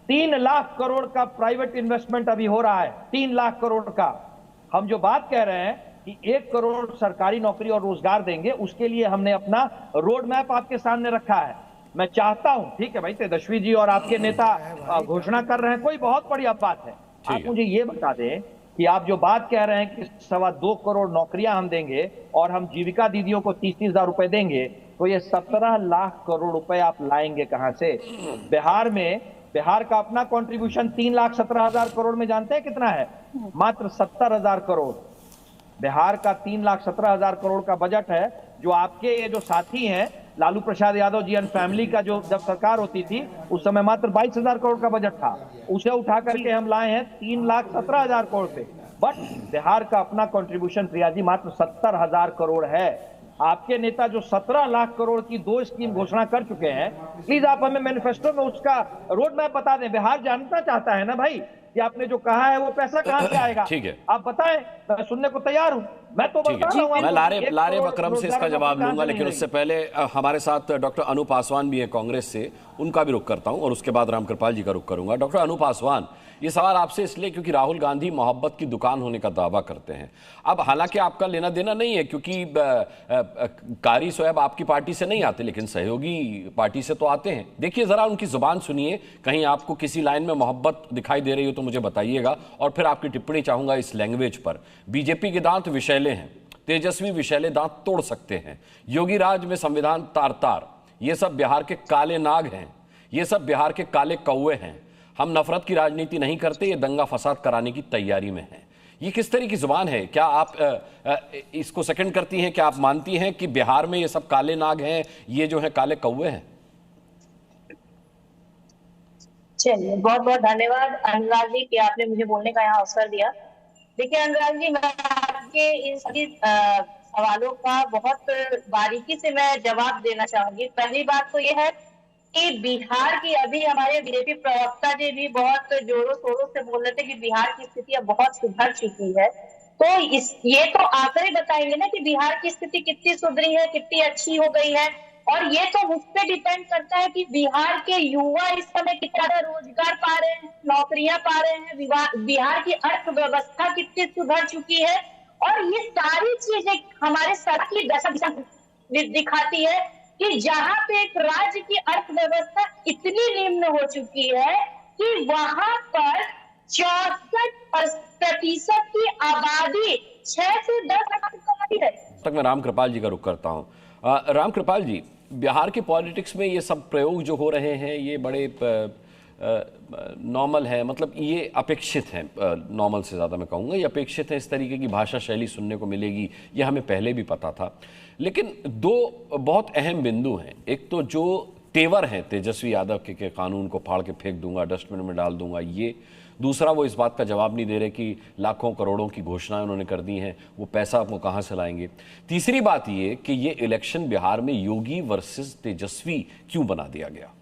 3 लाख करोड़ का प्राइवेट इन्वेस्टमेंट अभी हो रहा है, 3 लाख करोड़ का। हम जो बात कह रहे हैं कि 1 करोड़ सरकारी नौकरी और रोजगार देंगे, उसके लिए हमने अपना रोड मैप आपके सामने रखा है। मैं चाहता हूं, ठीक है भाई, तेजस्वी जी और आपके नेता घोषणा कर रहे हैं, कोई बहुत बढ़िया बात है। आप मुझे ये बता दें कि आप जो बात कह रहे हैं कि 2.25 करोड़ नौकरियां हम देंगे और हम जीविका दीदियों को 30-30 हजार रुपए देंगे, तो ये 17 लाख करोड़ रुपए आप लाएंगे कहां से? बिहार का अपना कंट्रीब्यूशन 3,17,000 करोड़ में जानते हैं कितना है? मात्र 70,000 करोड़। बिहार का 3,17,000 करोड़ का बजट है, जो आपके ये जो साथी हैं लालू प्रसाद यादव जी एंड फैमिली का, जो जब सरकार होती थी उस समय मात्र 22,000 करोड़ का बजट था, उसे उठा करके हम लाए हैं 3,17,000 करोड़ पे। बट बिहार का अपना कंट्रीब्यूशन प्रिया जी मात्र 70,000 करोड़ है। आपके नेता जो 17 लाख करोड़ की 2 स्कीम घोषणा कर चुके हैं, प्लीज आप हमें मैनिफेस्टो में उसका रोड मैप बता दें। बिहार जानना चाहता है ना भाई कि आपने जो कहा है वो पैसा कहां से आएगा। ठीक है, आप बताएं, मैं सुनने को तैयार हूं। मैं तो बता रहा हूं, मैं लारे बकरम से इसका जवाब लूंगा, लेकिन उससे पहले हमारे साथ डॉक्टर अनु पासवान भी है कांग्रेस से, उनका भी रुख करता हूं और उसके बाद रामकृपाल जी का रुख करूंगा। डॉक्टर अनु पासवान, ये सवाल आपसे इसलिए क्योंकि राहुल गांधी मोहब्बत की दुकान होने का दावा करते हैं। अब हालांकि आपका लेना देना नहीं है, क्योंकि कारी सोएब आपकी पार्टी से नहीं आते, लेकिन सहयोगी पार्टी से तो आते हैं। देखिए जरा उनकी जुबान सुनिए, कहीं आपको किसी लाइन में मोहब्बत दिखाई दे रही हो तो तो मुझे बताइएगा, और फिर आपकी टिप्पणी चाहूंगा इस लैंग्वेज पर। बीजेपी के दांत विषैले हैं, तेजस्वी विषैले दांत तोड़ सकते हैं, योगी राज में संविधान तार तार, ये सब बिहार के काले नाग हैं, ये सब बिहार के काले कौवे हैं। हम नफरत की राजनीति नहीं करते, ये दंगा फसाद कराने की तैयारी में है। ये किस तरह की जुबान है? क्या आप इसको सेकंड करती हैं? क्या आप मानती हैं कि बिहार में ये सब काले नाग हैं, ये जो है काले कौवे हैं? चलिए, बहुत बहुत धन्यवाद अनुराग जी कि आपने मुझे बोलने का यहाँ अवसर दिया। देखिए अनुराग जी, मैं आपके इन सभी सवालों का बहुत बारीकी से मैं जवाब देना चाहूंगी। पहली बात तो ये है कि बिहार की, अभी हमारे बीजेपी प्रवक्ता जी भी बहुत जोरों शोरों से बोल रहे थे कि बिहार की स्थिति अब बहुत सुधर चुकी है। तो ये तो आंकड़े बताएंगे ना कि बिहार की स्थिति कितनी सुधरी है, कितनी अच्छी हो गई है। और ये तो मुझ पे डिपेंड करता है कि बिहार के युवा इस समय कितना रोजगार पा रहे हैं, नौकरियां पा रहे हैं, बिहार की अर्थव्यवस्था कितनी सुधर चुकी है। और ये सारी चीजें हमारे सर की दशा दिखाती है कि जहां पे एक राज्य की अर्थव्यवस्था इतनी निम्न हो चुकी है कि वहां पर 64% की आबादी 6 से 10 लाख कमाती है। तक मैं राम कृपाल जी का रुख करता हूं। राम कृपाल जी, बिहार की पॉलिटिक्स में ये सब प्रयोग जो हो रहे हैं ये बड़े नॉर्मल है, मतलब ये अपेक्षित है, नॉर्मल से ज़्यादा मैं कहूँगा ये अपेक्षित है। इस तरीके की भाषा शैली सुनने को मिलेगी, ये हमें पहले भी पता था। लेकिन दो बहुत अहम बिंदु हैं। एक तो जो तेवर हैं तेजस्वी यादव के कानून को फाड़ के फेंक दूंगा, डस्टबिन में डाल दूंगा, ये। दूसरा, वो इस बात का जवाब नहीं दे रहे कि लाखों करोड़ों की घोषणाएं उन्होंने कर दी हैं, वो पैसा वो कहाँ से लाएंगे। तीसरी बात ये कि ये इलेक्शन बिहार में योगी वर्सेस तेजस्वी क्यों बना दिया गया?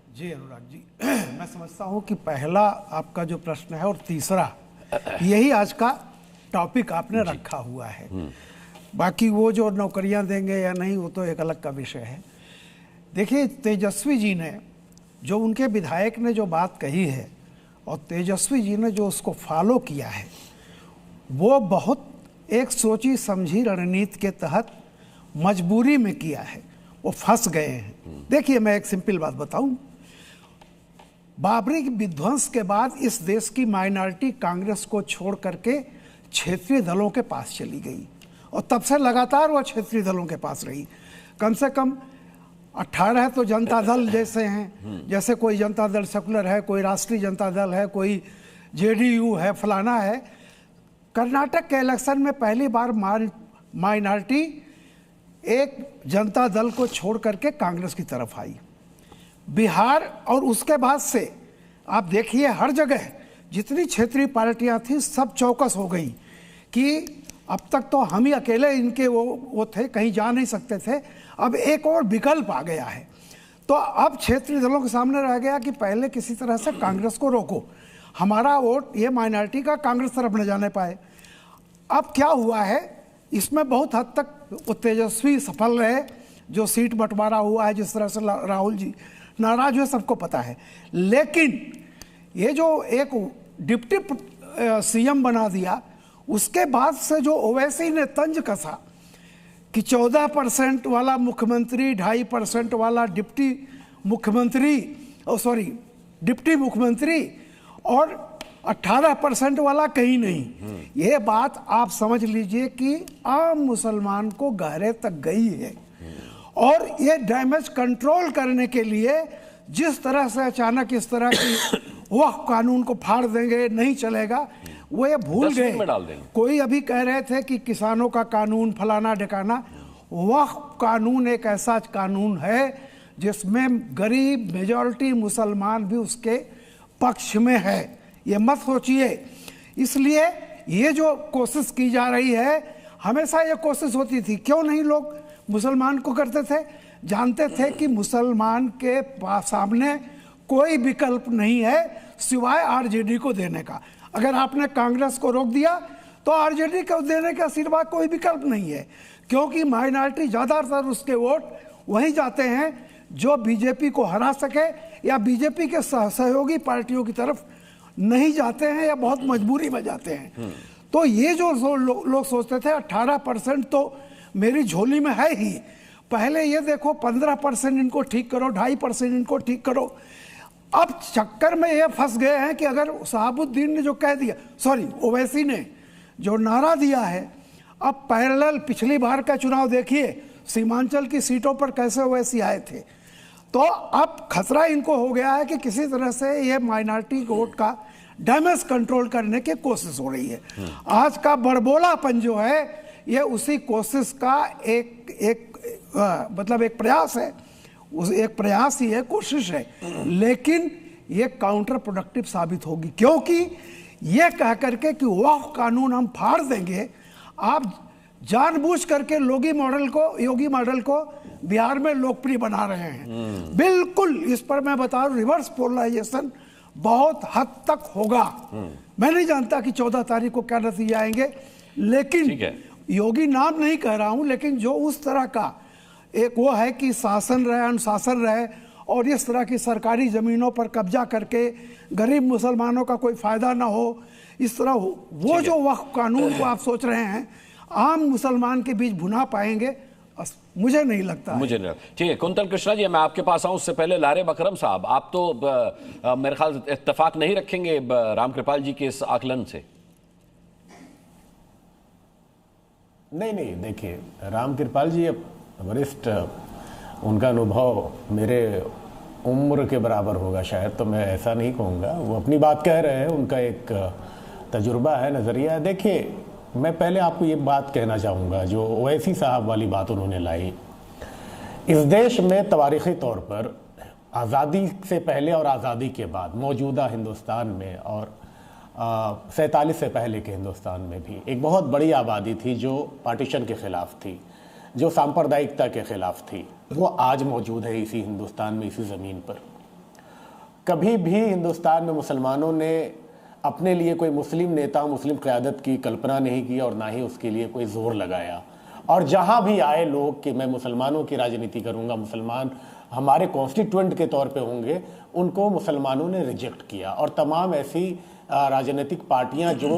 जी अनुराग जी, मैं समझता हूँ कि पहला आपका जो प्रश्न है और तीसरा यही आज का टॉपिक आपने रखा हुआ है। बाकी वो जो नौकरियां देंगे या नहीं वो तो एक अलग का विषय है। देखिए, तेजस्वी जी ने जो, उनके विधायक ने जो बात कही है और तेजस्वी जी ने जो उसको फॉलो किया है, वो बहुत एक सोची समझी रणनीति के तहत मजबूरी में किया है। वो फंस गए हैं। देखिए, मैं एक सिंपल बात बताऊं, बाबरी विध्वंस के बाद इस देश की माइनॉरिटी कांग्रेस को छोड़ करके क्षेत्रीय दलों के पास चली गई और तब से लगातार वो क्षेत्रीय दलों के पास रही। कम से कम 18 तो जनता दल जैसे हैं, जैसे कोई जनता दल सेकुलर है, कोई राष्ट्रीय जनता दल है, कोई जेडीयू है, फलाना है। कर्नाटक के इलेक्शन में पहली बार माइनॉरिटी एक जनता दल को छोड़ करके कांग्रेस की तरफ आई। बिहार और उसके बाद से आप देखिए हर जगह जितनी क्षेत्रीय पार्टियां थी सब चौकस हो गई कि अब तक तो हम ही अकेले इनके वो थे, कहीं जा नहीं सकते थे। अब एक और विकल्प आ गया है, तो अब क्षेत्रीय दलों के सामने रह गया कि पहले किसी तरह से कांग्रेस को रोको, हमारा वोट ये माइनॉरिटी का कांग्रेस तरफ न जाने पाए। अब क्या हुआ है, इसमें बहुत हद तक वो तेजस्वी सफल रहे। जो सीट बंटवारा हुआ है, जिस तरह से राहुल जी नाराज हुए, सबको पता है। लेकिन ये जो एक डिप्टी सीएम बना दिया, उसके बाद से जो ओवैसी ने तंज कसा कि 14% वाला मुख्यमंत्री, 2.5% वाला डिप्टी मुख्यमंत्री और 18% वाला कहीं नहीं। ये बात आप समझ लीजिए कि आम मुसलमान को गहरे तक गई है। और ये डैमेज कंट्रोल करने के लिए जिस तरह से अचानक इस तरह की वह कानून को फाड़ देंगे, नहीं चलेगा, वो ये भूल गए। कोई अभी कह रहे थे कि किसानों का कानून फलाना ढिकाना, वह कानून एक ऐसा कानून है जिसमें गरीब मेजॉरिटी मुसलमान भी उसके पक्ष में है। ये मत सोचिए। इसलिए ये जो कोशिश की जा रही है, हमेशा ये कोशिश होती थी, क्यों नहीं लोग मुसलमान को करते थे? जानते थे कि मुसलमान के सामने कोई विकल्प नहीं है सिवाय आरजेडी को देने का। अगर आपने कांग्रेस को रोक दिया तो आरजेडी को देने का सिवा कोई विकल्प नहीं है, क्योंकि माइनॉरिटी ज़्यादातर उसके वोट वहीं जाते हैं जो बीजेपी को हरा सके या बीजेपी के सहयोगी पार्टियों की तरफ नहीं जाते हैं या बहुत मजबूरी में जाते हैं। तो ये जो लोग सोचते थे 18% तो मेरी झोली में है ही, पहले ये देखो 15% इनको ठीक करो, 2.5% इनको ठीक करो। अब चक्कर में ये फंस गए हैं कि अगर शहाबुद्दीन ने जो कह दिया, सॉरी ओवैसी ने जो नारा दिया है, अब पैरेलल पिछली बार का चुनाव देखिए, सीमांचल की सीटों पर कैसे ओवैसी आए थे। तो अब खतरा इनको हो गया है कि किसी तरह से ये माइनॉरिटी वोट का डैमेज कंट्रोल करने की कोशिश हो रही है। आज का बड़बोलापन जो है ये उसी कोशिश का मतलब एक प्रयास है, एक प्रयास ही है, कोशिश है, लेकिन ये काउंटर प्रोडक्टिव साबित होगी, क्योंकि ये कह करके कि वक्फ कानून हम फाड़ देंगे, आप जानबूझ करके योगी मॉडल को बिहार में लोकप्रिय बना रहे हैं। बिल्कुल इस पर मैं बता रहा हूं, रिवर्स पोलराइजेशन बहुत हद तक होगा। मैं नहीं जानता कि 14 तारीख को क्या नतीजे आएंगे, लेकिन योगी नाम नहीं कह रहा हूं, लेकिन जो उस तरह का एक वो है कि शासन रहे, अनुशासन रहे, और इस तरह की सरकारी जमीनों पर कब्जा करके गरीब मुसलमानों का कोई फायदा ना हो, इस तरह वो जो वक्फ कानून को आप सोच रहे हैं आम मुसलमान के बीच भुना पाएंगे, मुझे नहीं लगता। मुझे नहीं। ठीक है कुंतल कृष्णा जी, मैं आपके पास आऊं उससे पहले लारेब अकरम साहब, आप तो मेरे ख्याल इत्तेफाक नहीं रखेंगे रामकृपाल जी के इस आकलन से? नहीं, देखिए रामकृपाल जी वरिष्ठ, उनका अनुभव मेरे उम्र के बराबर होगा शायद, तो मैं ऐसा नहीं कहूँगा। वो अपनी बात कह रहे हैं, उनका एक तजुर्बा है, नज़रिया है। देखिए मैं पहले आपको ये बात कहना चाहूँगा, जो ओवैसी साहब वाली बात उन्होंने लाई, इस देश में तवारीख़ी तौर पर आज़ादी से पहले और आज़ादी के बाद मौजूदा हिंदुस्तान में और 47 से पहले के हिंदुस्तान में भी एक बहुत बड़ी आबादी थी जो पार्टीशन के ख़िलाफ़ थी, जो सांप्रदायिकता के ख़िलाफ़ थी। वो आज मौजूद है इसी हिंदुस्तान में, इसी ज़मीन पर। कभी भी हिंदुस्तान में मुसलमानों ने अपने लिए कोई मुस्लिम नेता, मुस्लिम क़यादत की कल्पना नहीं की और ना ही उसके लिए कोई ज़ोर लगाया। और जहाँ भी आए लोग कि मैं मुसलमानों की राजनीति करूँगा, मुसलमान हमारे कॉन्स्टिट्यूएंट के तौर पे होंगे, उनको मुसलमानों ने रिजेक्ट किया। और तमाम ऐसी राजनीतिक पार्टियाँ जो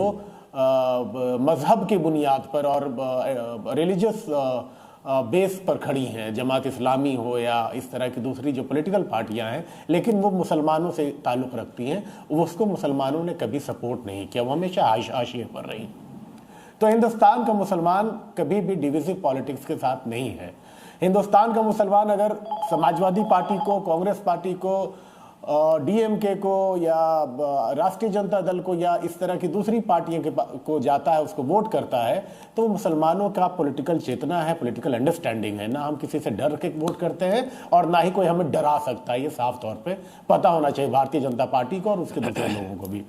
मज़हब की बुनियाद पर और रिलीजियस बेस पर खड़ी हैं, जमात इस्लामी हो या इस तरह की दूसरी जो पॉलिटिकल पार्टियां हैं, लेकिन वो मुसलमानों से ताल्लुक़ रखती हैं, उसको मुसलमानों ने कभी सपोर्ट नहीं किया, वो हमेशा हाशिए पर रही। तो हिंदुस्तान का मुसलमान कभी भी डिविजिव पॉलिटिक्स के साथ नहीं है। हिंदुस्तान का मुसलमान अगर समाजवादी पार्टी को, कांग्रेस पार्टी को, डीएमके को या राष्ट्रीय जनता दल को या इस तरह की दूसरी पार्टियों को जाता है, उसको वोट करता है, तो मुसलमानों का पॉलिटिकल चेतना है, पॉलिटिकल अंडरस्टैंडिंग है। ना हम किसी से डर के वोट करते हैं और ना ही कोई हमें डरा सकता है। ये साफ तौर पे पता होना चाहिए भारतीय जनता पार्टी को और उसके दूसरे लोगों को भी।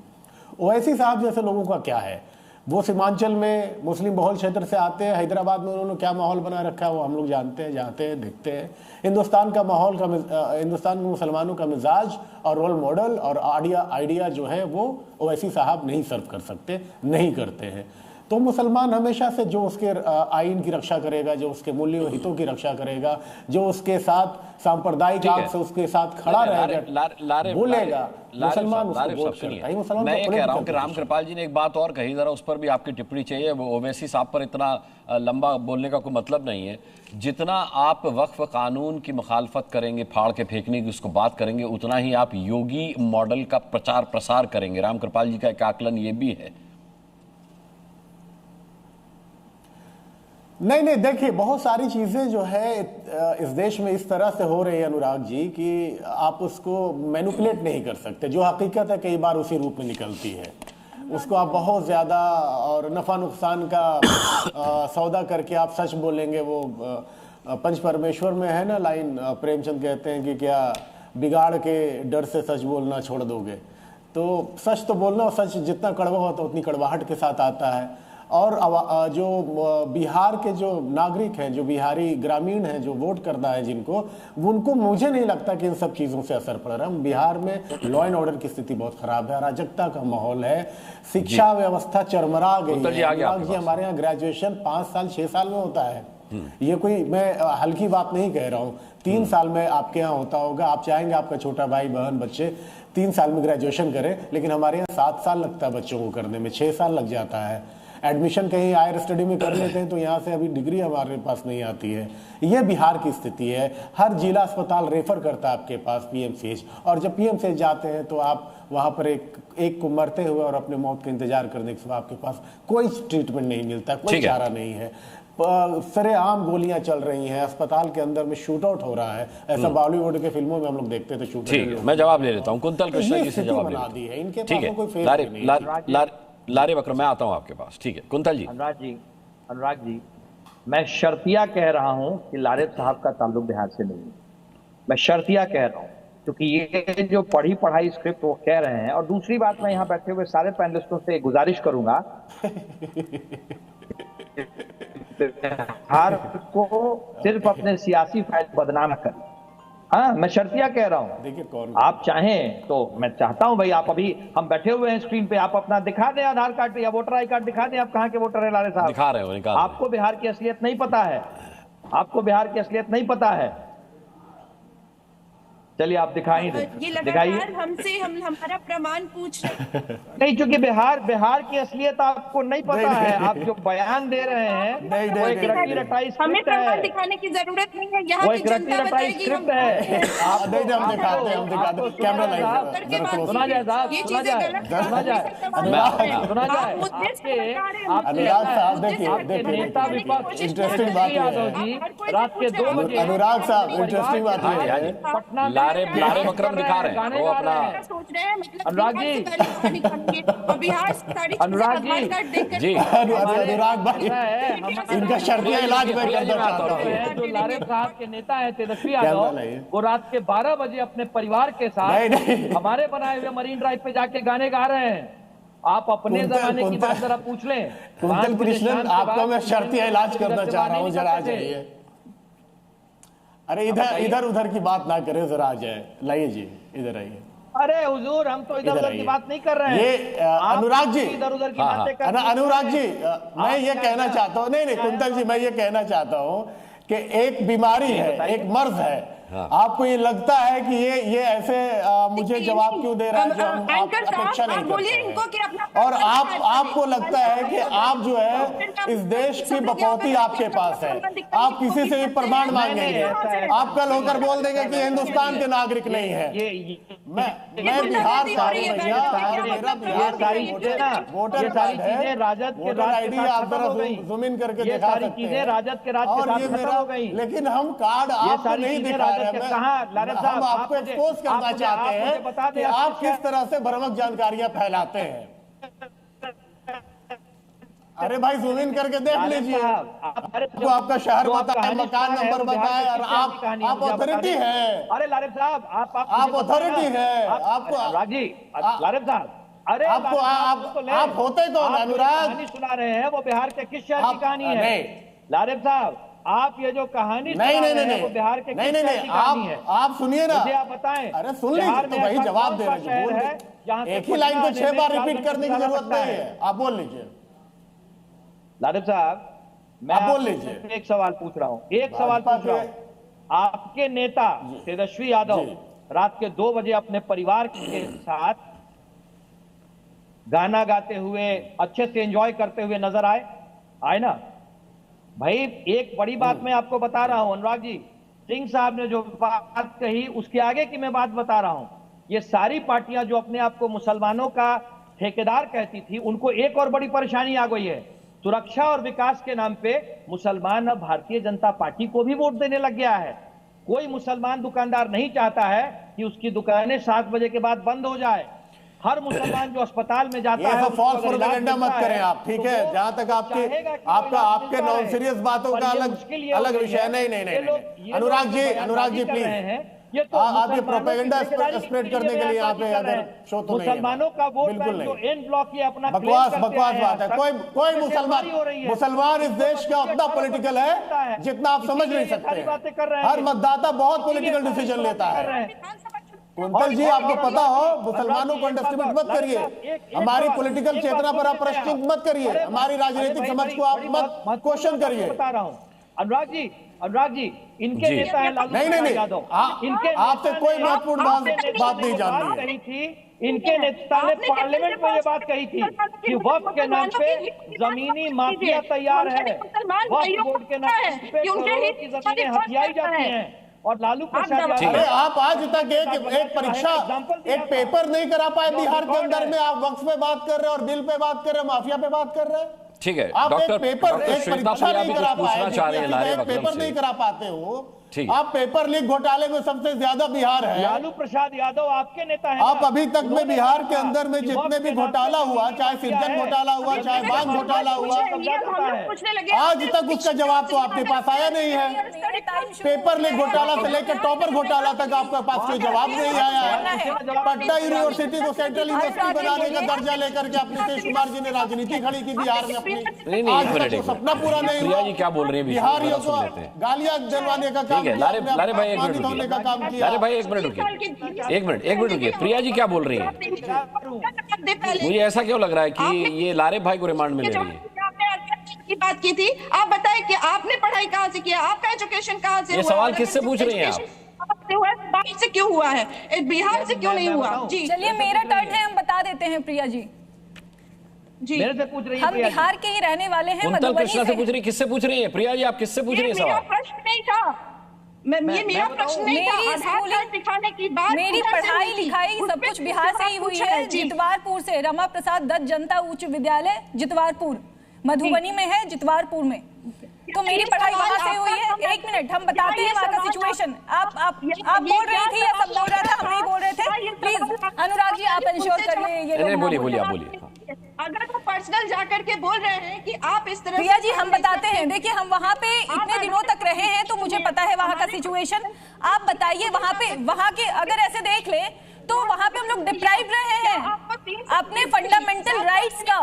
ओवैसी साहब जैसे लोगों का क्या है, वो सीमांचल में मुस्लिम बहुल क्षेत्र से आते हैं, हैदराबाद में उन्होंने क्या माहौल बना रखा है वो हम लोग जानते हैं, जाते हैं, देखते हैं। हिंदुस्तान का माहौल का, हिंदुस्तान के मुसलमानों का मिजाज और रोल मॉडल और आइडिया जो है वो ओवैसी साहब नहीं सर्व कर सकते, नहीं करते हैं। तो मुसलमान हमेशा से जो उसके आइन की रक्षा करेगा, जो उसके मूल्यों हितों की रक्षा करेगा, जो उसके साथ सांप्रदायिक आग से उसके साथ खड़ा रहेगा, बोलेगा, मुसलमान उसको वोट करता है। मुसलमान मैं ये कह रहा हूं कि रामकृपाल जी ने एक बात और कही, जरा उस पर भी आपकी टिप्पणी चाहिए। वो ओवैसी साहब पर इतना लंबा बोलने का कोई मतलब नहीं है। जितना आप वक्फ कानून की मुखालफत करेंगे, फाड़ के फेंकने की उसको बात करेंगे, उतना ही आप योगी मॉडल का प्रचार प्रसार करेंगे। रामकृपाल जी का एक आकलन ये भी है। नहीं, देखिए बहुत सारी चीज़ें जो है इस देश में इस तरह से हो रही है अनुराग जी कि आप उसको मैनिपुलेट नहीं कर सकते। जो हकीकत है कई बार उसी रूप में निकलती है, उसको आप बहुत ज़्यादा और नफ़ा नुकसान का सौदा करके आप सच बोलेंगे। वो पंच परमेश्वर में है ना लाइन, प्रेमचंद कहते हैं कि क्या बिगाड़ के डर से सच बोलना छोड़ दोगे। तो सच तो बोलना, और सच जितना कड़वा होता है उतनी कड़वाहट के साथ आता है। और जो बिहार के जो नागरिक हैं, जो बिहारी ग्रामीण हैं, जो वोट करना है जिनको, उनको मुझे नहीं लगता कि इन सब चीज़ों से असर पड़ रहा है। बिहार में लॉ एंड ऑर्डर की स्थिति बहुत खराब है, अराजकता का माहौल है, शिक्षा व्यवस्था चरमरा गई है। जी हमारे यहाँ ग्रेजुएशन 5 साल 6 साल में होता है। ये कोई मैं हल्की बात नहीं कह रहा हूँ। 3 साल में आपके यहाँ होता होगा, आप चाहेंगे आपका छोटा भाई बहन बच्चे 3 साल में ग्रेजुएशन करें, लेकिन हमारे यहाँ 7 साल लगता है बच्चों को करने में, 6 साल लग जाता है। एडमिशन कहीं हायर स्टडी में कर लेते हैं तो यहाँ से अभी डिग्री हमारे पास नहीं आती है। ये बिहार की स्थिति है। हर जिला अस्पताल रेफर करता है आपके पास पीएमसीएच, और जब पीएमसीएच जाते हैं तो आप वहाँ पर एक को मरते हुए और अपने मौत का इंतजार करने के सिवा आपके पास कोई ट्रीटमेंट नहीं मिलता, कोई चारा नहीं है। सरेआम गोलियां चल रही हैं, अस्पताल के अंदर में शूट आउट हो रहा है। ऐसा बॉलीवुड के फिल्मों में हम लोग देखते थे शूट। ठीक है, मैं जवाब ले लेता हूं। कुंतल कृष्णा जी से जवाब ले दी है इनके ठीक है। कोई फेल नहीं। लारे बकरम, मैं आता हूं आपके पास। ठीक है कुंतल जी। अनुराग जी, मैं शर्तिया कह रहा हूं कि लारेब साहब का ताल्लुक बिहार से नहीं है। मैं शर्तिया कह रहा हूं क्योंकि ये जो पढ़ी पढ़ाई स्क्रिप्ट वो कह रहे हैं। और दूसरी बात, मैं यहाँ बैठे हुए सारे पैनलिस्टों से गुजारिश करूंगा बिहार को सिर्फ अपने सियासी फायदे बदनाम कर। हाँ, मैं शर्तिया कह रहा हूँ। देखिए कौन आप चाहें तो मैं चाहता हूं भाई, आप अभी हम बैठे हुए हैं स्क्रीन पे, आप अपना दिखा दें आधार कार्ड या वोटर आई कार्ड दिखा दें। आप कहाँ के वोटर है लारे साहब? दिखा रहे हो, निकाल। आपको बिहार की असलियत नहीं पता है, आपको बिहार की असलियत नहीं पता है। चलिए आप दिखाइए, ये दिखाइए। लगातार हमसे हमारा प्रमाण पूछ रहे नहीं, क्योंकि बिहार की असलियत आपको नहीं पता है। आप जो बयान दे रहे हैं वो एक रटी रटाई हमें स्क्रिप्ट प्रमाण है, दिखाने की जरूरत नहीं है। यहाँ वो की एक रटी जनता रटाई बताएगी। स्क्रिप्ट है। हम दिखाते हैं कैमरा लाइव सुना जाए साहब, ये सुना चीजें जाए, गलत सुना जाए, सुना जाए। अनुराग साहब देखिए, आपके नेता विपक्ष इंटरेस्टिंग बात यादव जी रात के 2 बजे अनुराग साहब इंटरेस्टिंग बात है। पटना में लारे बकरम दिखा रहे हैं वो अपना। अनुराग जी, अनुराग जी, अनुराग भाई इनका शर्तिया इलाज मैं करना चाहता हूँ। जो लारेब साहब के नेता है तेजस्वी यादव, वो रात के 12 बजे अपने परिवार के साथ हमारे बनाए हुए मरीन ड्राइव पे जाके गाने गा रहे हैं। आप अपने जमाने की बात जरा पूछ लें। कुंतल कृष्णन, आपका मैं शर्तिया इलाज करना चाह रहा हूँ, जरा आ जाइए। अरे इधर उधर की बात ना करें, जरा आ जाए। लाइए जी, इधर आइए। अरे हुजूर, हम तो इधर उधर की बात नहीं कर रहे हैं। ये अनुराग जी, इधर उधर की बातें कर रहे हैं। अनुराग जी, मैं ये कहना चाहता हूँ, नहीं कुंतल जी, मैं ये कहना चाहता हूँ कि एक बीमारी है, एक मर्ज है। आपको ये लगता है कि ये ऐसे मुझे जवाब क्यों दे रहा है जो हम अपेक्षा नहीं करते, और आपको लगता है कि आप जो है इस देश की बकौती आपके पास है, आप किसी से भी प्रमाण मांगेंगे, आप कल होकर बोल देंगे कि हिंदुस्तान के नागरिक नहीं है। मैं बिहार का हूँ भैया, मेरा बिहार सारी चीजें ना, वोटर सारी चीजें राजद के राज के साथ खत्म हो गई। जूम इन करके ये दिखा सारी सकते चीजें हैं, राजद के राज के साथ खत्म हो गई। लेकिन हम कार्ड आपको नहीं दिखा रहे हैं। हम आपको एक्सपोज करना चाहते हैं कि आप किस तरह से भ्रामक जानकारियां फैलाते हैं। अरे भाई जूम इन करके देख लीजिए, आपको आपका शहर बताए, मकान नंबर बताए, और आप अथॉरिटी है। अरे लारेब साहब, आप अथॉरिटी है। आपको लारेब साहब, अरे आपको आप होते कौन? अनुराग सुना रहे हैं, वो बिहार के किस शहर की कहानी है? लारेब साहब, आप ये जो कहानी नहीं वो बिहार के आप सुनिए ना, मुझे आप बताएं। अरे सुन लीजिए तो भाई जवाब दे रहे हैं। एक ही लाइन को 6 बार रिपीट करने की जरूरत नहीं है, आप बोल लीजिए। लारेब साहब, मैं आप बोल लीजिए। एक सवाल पूछ रहा हूँ, एक सवाल पूछ रहा हूँ। आपके नेता तेजस्वी यादव रात के 2 बजे अपने परिवार के साथ गाना गाते हुए, अच्छे से एंजॉय करते हुए नजर आए ना भाई? एक बड़ी बात मैं आपको बता रहा हूं अनुराग जी, सिंह साहब ने जो बात कही उसके आगे की मैं बात बता रहा हूं। ये सारी पार्टियां जो अपने आप को मुसलमानों का ठेकेदार कहती थी, उनको एक और बड़ी परेशानी आ गई है। सुरक्षा और विकास के नाम पे मुसलमान अब भारतीय जनता पार्टी को भी वोट देने लग गया है। कोई मुसलमान दुकानदार नहीं चाहता है कि उसकी दुकानें 7 बजे के बाद बंद हो जाए। हर मुसलमान जो अस्पताल में जाता है, फॉल्स प्रोपेगेंडा मत करें आप, ठीक है? जहां तक आपके नॉन सीरियस बातों का अलग विषय नहीं। अनुराग जी प्लीज, ये तो आप ये प्रोपेगेंडा स्प्रेड करने के लिए यहाँ पे अगर शो तो नहीं है। मुसलमानों का वोट बैंक जो एंड ब्लॉक ये अपना बकवास बात है। कोई मुसलमान इस देश का उतना पॉलिटिकल है जितना आप समझ नहीं सकते। हर मतदाता बहुत पॉलिटिकल डिसीजन लेता है। कुंतल जी, आपको पता हो, मुसलमानों को अंडरस्टिमेट मत करिए, हमारी पॉलिटिकल चेतना पर आप प्रश्न मत करिए, हमारी राजनीतिक समझ को आप मत क्वेश्चन करिए। बता रहा हूँ अनुराग जी, अनुराग जी, इनके नेता हैं लालू प्रसाद यादव। आपसे कोई महत्वपूर्ण बात नहीं जाननी कही थी, इनके नेता ने पार्लियामेंट में ये बात कही थी कि वक्फ के नाम पे जमीनी माफिया तैयार है, वक्फ बोर्ड के नाम पे करोड़ों की जमीनें हथियाई जाती हैं। और लालू प्रसाद यादव, आप आज तक एक परीक्षा, एक पेपर नहीं करा पाए बिहार के अंदर में। आप वक्फ पे बात कर रहे हैं और बिल पे बात कर रहे हैं, माफिया पे बात कर रहे हैं। ठीक है, आप एक पेपर, एक परीक्षा नहीं करा पाए, पेपर नहीं करा पाते हो। आप पेपर लीक घोटाले में सबसे ज्यादा बिहार है। लालू प्रसाद यादव आपके नेता हैं। आप अभी तक में बिहार के अंदर में जितने भी घोटाला हुआ, चाहे सिंचन घोटाला हुआ, चाहे बांध घोटाला हुआ, आज तक उसका जवाब तो आपके पास आया नहीं है। पेपर लीक घोटाला से लेकर टॉपर घोटाला तक आपके पास कोई जवाब नहीं आया है। पटना यूनिवर्सिटी को सेंट्रल यूनिवर्सिटी बनाने का दर्जा लेकर के अपने नीतीश कुमार जी ने राजनीति खड़ी की बिहार में अपनी। आज तक तो सपना पूरा नहीं हुआ। जी क्या बोल रहे हैं, बिहारियों को गालियां दिलवाने का काम। लारे भाई एक मिनट रुकिए, लारे भाई एक मिनट रुकिए, एक मिनट रुकिए। प्रिया जी क्या बोल रही हैं? मुझे ऐसा क्यों लग रहा है कि ये लारे भाई को रिमांड में ले रही है? की बात की थी, आप बताएं कि आपने पढ़ाई कहाँ से किया, आपका एजुकेशन कहाँ से ये हुआ? सवाल किससे पूछ रही हैं आप? बाहर से क्यों हुआ है, बिहार से क्यों नहीं हुआ? जी चलिए मेरा टर्न है, हम बता देते हैं प्रिया जी। जी मेरे से पूछ रही है, हम बिहार के ही रहने वाले हैं, कुंतल कृष्णा से पूछ रही है। किससे पूछ रही है प्रिया जी? आप किससे पूछ रही है सवाल? प्रश्न नहीं था, मेरा प्रश्न नहीं था। आधार कार्ड दिखाने की बात, मेरी पढ़ाई लिखाई सब कुछ बिहार से ही हुई है, जितवारपुर से। रमा प्रसाद दत्त जनता उच्च विद्यालय जितवारपुर, मधुबनी में है, जितवारपुर में। तो मेरी पढ़ाई वहां से हुई है। एक मिनट, हम बताते हैं वहाँ का सिचुएशन। आप बोल रही थी या सब बोल रहा था? हम नहीं बोल रहे थे। प्लीज अनुराग जी आप इंश्योर करिए। बोलिए आप बोलिए। अगर वो पर्सनल जाकर के बोल रहे हैं कि आप इस तरह, प्रिया जी हम बताते हैं। देखिए हम वहाँ पे इतने दिनों तक रहे हैं तो मुझे पता है वहाँ का सिचुएशन। आप बताइए वहाँ पे, वहाँ के अगर ऐसे देख ले तो वहाँ पे हम लोग डिप्राइव रहे हैं अपने फंडामेंटल राइट्स का।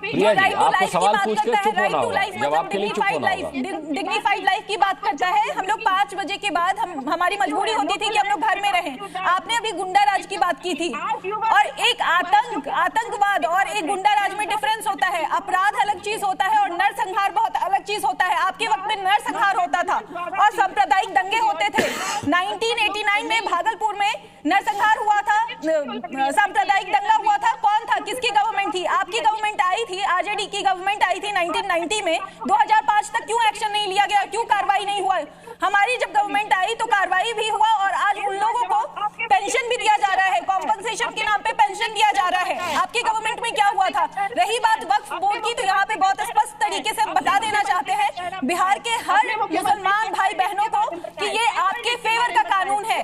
प्रिया जी आपको सवाल पूछ के चुप होना होगा, जवाब के लिए चुप होना होगा। डिग्निफाइड लाइफ की बात करता है। हम लोग 5 बजे के बाद हमारी मजबूरी होती थी कि हम लोग घर में रहें। आपने अभी गुंडा राज की बात की थी, और एक आतंकवाद और एक गुंडा राज में डिफरेंस होता है। अपराध अलग चीज होता है और नरसंहार बहुत अलग चीज होता है। आपके वक्त में नरसंहार होता था और सांप्रदायिक दंगे होते थे। 1989 में भागलपुर में नरसंहार हुआ था, सांप्रदायिक दंगा हुआ था। कौन था, किसकी गवर्नमेंट थी? आपकी गवर्नमेंट आई थी, आरजेडी की गवर्नमेंट आई थी 1990 में। 2005 तक क्यों एक्शन नहीं लिया गया, क्यों कार्रवाई नहीं हुआ? हमारी जब गवर्नमेंट आई तो कार्रवाई भी हुआ और आज उन लोगों को पेंशन भी दिया जा रहा है, कॉम्पनसेशन के नाम पे पेंशन दिया जा रहा है। आपकी गवर्नमेंट में क्या हुआ था? रही बात वक्फ बोर्ड की, तो यहाँ पे बहुत स्पष्ट तरीके से बता देना चाहते हैं बिहार के हर मुसलमान भाई बहनों को कि ये आपके फेवर का कानून है।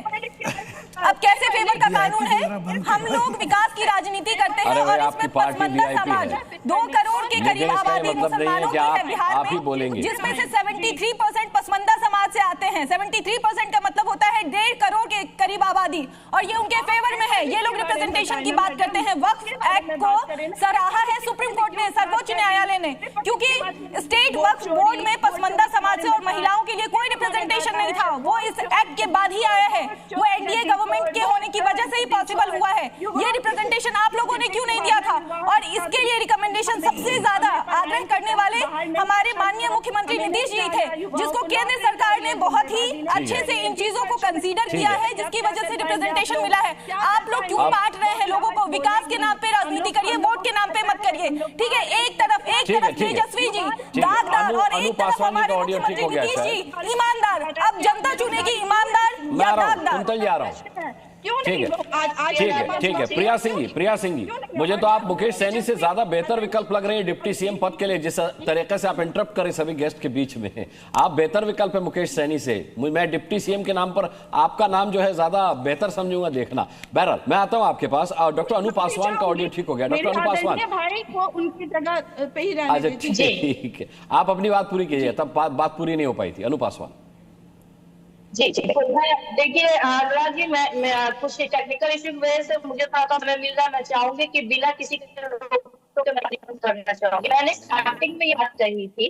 अब कैसे फेवर का कानून है? हम लोग विकास की राजनीति करते हैं और इसमें पसमंदा समाज 2 करोड़ के करीब आबादी मुसलमानों की है बिहार में, जिसमें से 73% पसमंदा समाज से आते हैं। 73% का मतलब होता है 1.5 करोड़ के करीब आबादी, और ये उनके फेवर में है। ये लोग रिप्रेजेंटेशन की बात करते हैं। वक्फ एक्ट को सराहा है सुप्रीम कोर्ट ने, सर्वोच्च न्यायालय ने, क्योंकि स्टेट वक्फ बोर्ड में पसमंदा समाज से और महिलाओं के लिए कोई रिप्रेजेंटेशन नहीं था। वो इस एक्ट के बाद ही आया है। वो एनडीए गवर्नमेंट के होने की वजह से ही पॉसिबल हुआ है। ये रिप्रेजेंटेशन आप लोगों ने क्यों नहीं दिया था? और इसके लिए रिकमेंडेशन सबसे ज्यादा आग्रह करने वाले हमारे माननीय मुख्यमंत्री नीतीश जी थे, जिसको केंद्र सरकार ने बहुत ही अच्छे से इन चीजों को कंसीडर किया है, जिसकी वजह से रिप्रेजेंटेशन मिला है। आप लोग क्यों बांट रहे हैं लोगों को? विकास के नाम पे राजनीति करिए, वोट के नाम पे मत करिए। ठीक है, एक तरफ तेजस्वी जी दागदार और एक तरफ हमारे मुख्यमंत्री नीतीश जी ईमानदार। अब जनता चुनेगी ईमानदार या दागदार। ठीक है प्रिया सिंह जी, मुझे तो आप मुकेश सैनी से ज्यादा बेहतर विकल्प लग रहे हैं डिप्टी सीएम पद के लिए। जिस तरीके से आप इंटरप्ट करें सभी गेस्ट के बीच में, आप बेहतर विकल्प है मुकेश सैनी से। मैं डिप्टी सीएम के नाम पर आपका नाम जो है ज्यादा बेहतर समझूंगा। देखना, बहरहाल मैं आता हूं आपके पास। डॉक्टर अनु पासवान का ऑडियो ठीक हो गया। डॉक्टर अनु पासवान भाई को उनकी जगह पे ही रहने अच्छा ठीक है, आप अपनी बात पूरी कीजिए। तब बात पूरी नहीं हो पाई थी। अनु पासवान जी देखिए अनुराग जी, मैं कुछ टेक्निकल इश्यू की वजह से मुझे थोड़ा समय मिल रहा है। मैं चाहूंगी कि बिना किसी करना चाहूंगी। मैंने स्टार्टिंग में ये बात कही थी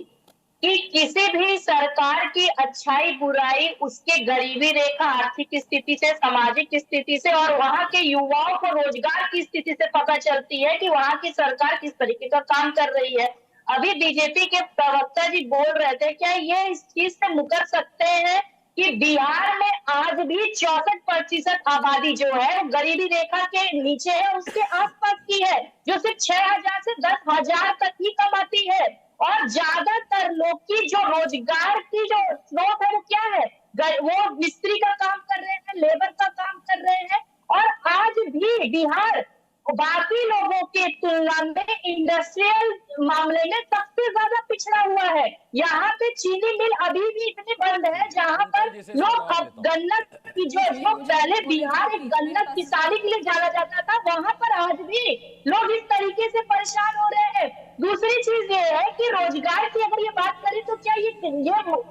कि किसी भी सरकार की अच्छाई बुराई उसके गरीबी रेखा, आर्थिक स्थिति से, सामाजिक स्थिति से और वहाँ के युवाओं को रोजगार की स्थिति से पता चलती है कि वहाँ की सरकार किस तरीके का काम कर रही है। अभी बीजेपी के प्रवक्ता जी बोल रहे थे, क्या ये इस चीज से मुकर सकते हैं कि बिहार में आज भी 64% आबादी जो है वो गरीबी रेखा के नीचे है, उसके आसपास की है, जो सिर्फ 6,000 से 10,000 तक ही कमाती है। और ज्यादातर लोग की जो रोजगार की जो स्रोत है वो क्या है, वो मिस्त्री का काम कर रहे हैं, लेबर का काम कर रहे हैं। और आज भी बिहार बाकी लोगों के तुलना में इंडस्ट्रियल मामले में सबसे ज्यादा पिछड़ा हुआ है। यहाँ पे चीनी मिल अभी भी इतनी बंद है जहाँ पर लोग अब गन्ना की जो पहले बिहार एक गन्ना किसानी के लिए जाना जाता था, वहां पर आज भी लोग इस तरीके से परेशान हो रहे हैं। दूसरी चीज ये है कि रोजगार की अगर ये बात करें तो क्या ये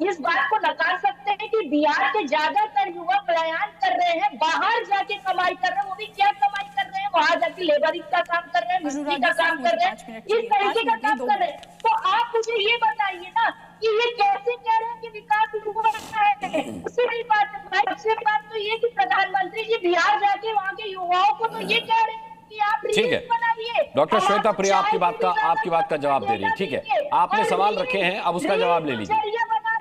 इस बात को नकार सकते हैं कि बिहार के ज्यादातर युवा पलायन कर रहे हैं, बाहर जाके कमाई कर रहे हैं। वो भी क्या कमाई कर रहे हैं, वहां जाके लेबरिंग का काम कर रहे हैं, मिस्त्री का काम कर रहे हैं, इस तरीके का काम कर रहे हैं। तो आप मुझे ये बताइए ना कि ये कैसे कह रहे हैं कि विकास हुआ है। उससे बड़ी बात है भाई, सबसे बात तो ये कि प्रधानमंत्री जी बिहार जाके वहाँ के युवाओं को तो ये कह रहे हैं कि आप ठीक है डॉक्टर श्वेता प्रिया आपकी बात का जवाब दे रही है। ठीक है, आपने सवाल रखे हैं, अब उसका जवाब ले लीजिए।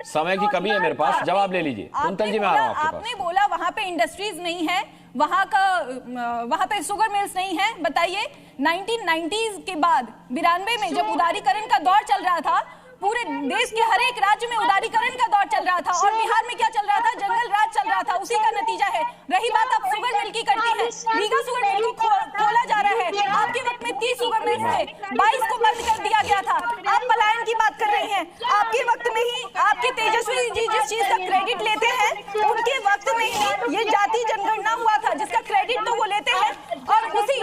समय की कमी है मेरे पास, जवाब ले लीजिए। कुंतल जी मैं आ रहा हूं आपके पास। आपने बोला वहां पे इंडस्ट्रीज नहीं है, वहां पे शुगर मिल्स नहीं है। बताइए 1990s के बाद 92 में जब उदारीकरण का दौर चल रहा था, पूरे देश के हर एक राज्य में उदारीकरण का दौर चल रहा था, और बिहार में क्या चल रहा था, जंगल राज चल रहा था। उसी का नतीजा है। रही बात अब शुगर मिल की करती है, रीगा शुगर मिल को खोला जा रहा है। आपके वक्त में 30 शुगर मिल थे, 22 को बंद कर दिया गया था। आप पलायन की बात कर रही हैं। आपके वक्त में ही आपके तेजस्वी जी जिस चीज का क्रेडिट लेते हैं, उनके वक्त में ही ये जाति जनगणना हुआ था, जिसका क्रेडिट तो वो लेते हैं। और उसी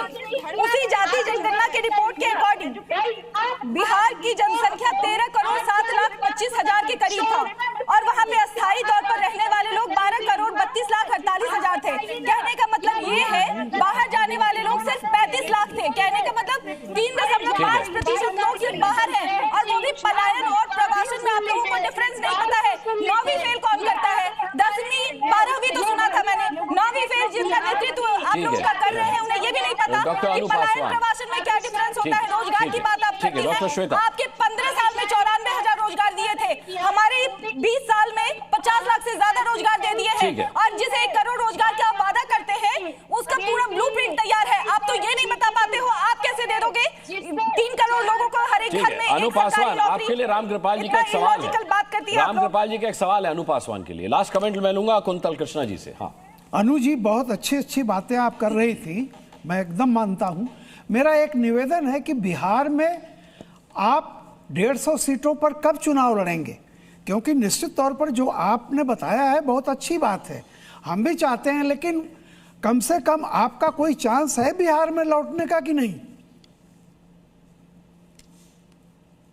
जाति जनगणना के रिपोर्ट के अकॉर्डिंग बिहार की जनसंख्या 13,07,25,000 के करीब था, और वहां पे अस्थायी तौर पर रहने वाले लोग 12,32,48,000 थे। कहने का मतलब ये है बाहर जाने वाले लोग सिर्फ 35 लाख थे। कहने का मतलब 3.5% लोग सिर्फ बाहर हैं, और वो भी पलायन और प्रवासन में। आप लोगों को डिफरेंस नहीं पता है। 9वीं फेल कौन करता है, 10वीं 12वीं तो सुना था मैंने, 9वीं फेल जिनका नेतृत्व आप लोगों का कर रहे हैं, उन्हें ये भी नहीं पता कि पलायन प्रवासन में क्या डिफरेंस होता है। रोजगार की बात आप करती हैं, आपके 15 साल में 94,000 रोजगार दिए थे, हमारे 20 साल में 50 लाख से ज्यादा रोजगार दे दिए हैं। और जिस 1 करोड़ रोजगार का आप वादा करते हैं, उसका पूरा ब्लूप्रिंट तैयार है। आप तो ये नहीं बता पाते हो आप कैसे दे दोगे 3 करोड़ लोगों को हर एक घर में। अनु पासवान, आपके लिए रामकृपाल जी का एक सवाल है। रामकृपाल जी का एक सवाल है अनु पासवान के लिए। लास्ट कमेंट मैं लूंगा कुंतल कृष्णा जी से। हाँ अनु जी, बहुत अच्छी बातें आप कर रही थी, मैं एकदम मानता हूं। मेरा एक निवेदन है कि बिहार में आप 150 सीटों पर कब चुनाव लड़ेंगे, क्योंकि निश्चित तौर पर जो आपने बताया है बहुत अच्छी बात है, हम भी चाहते हैं, लेकिन कम से कम आपका कोई चांस है बिहार में लौटने का कि नहीं?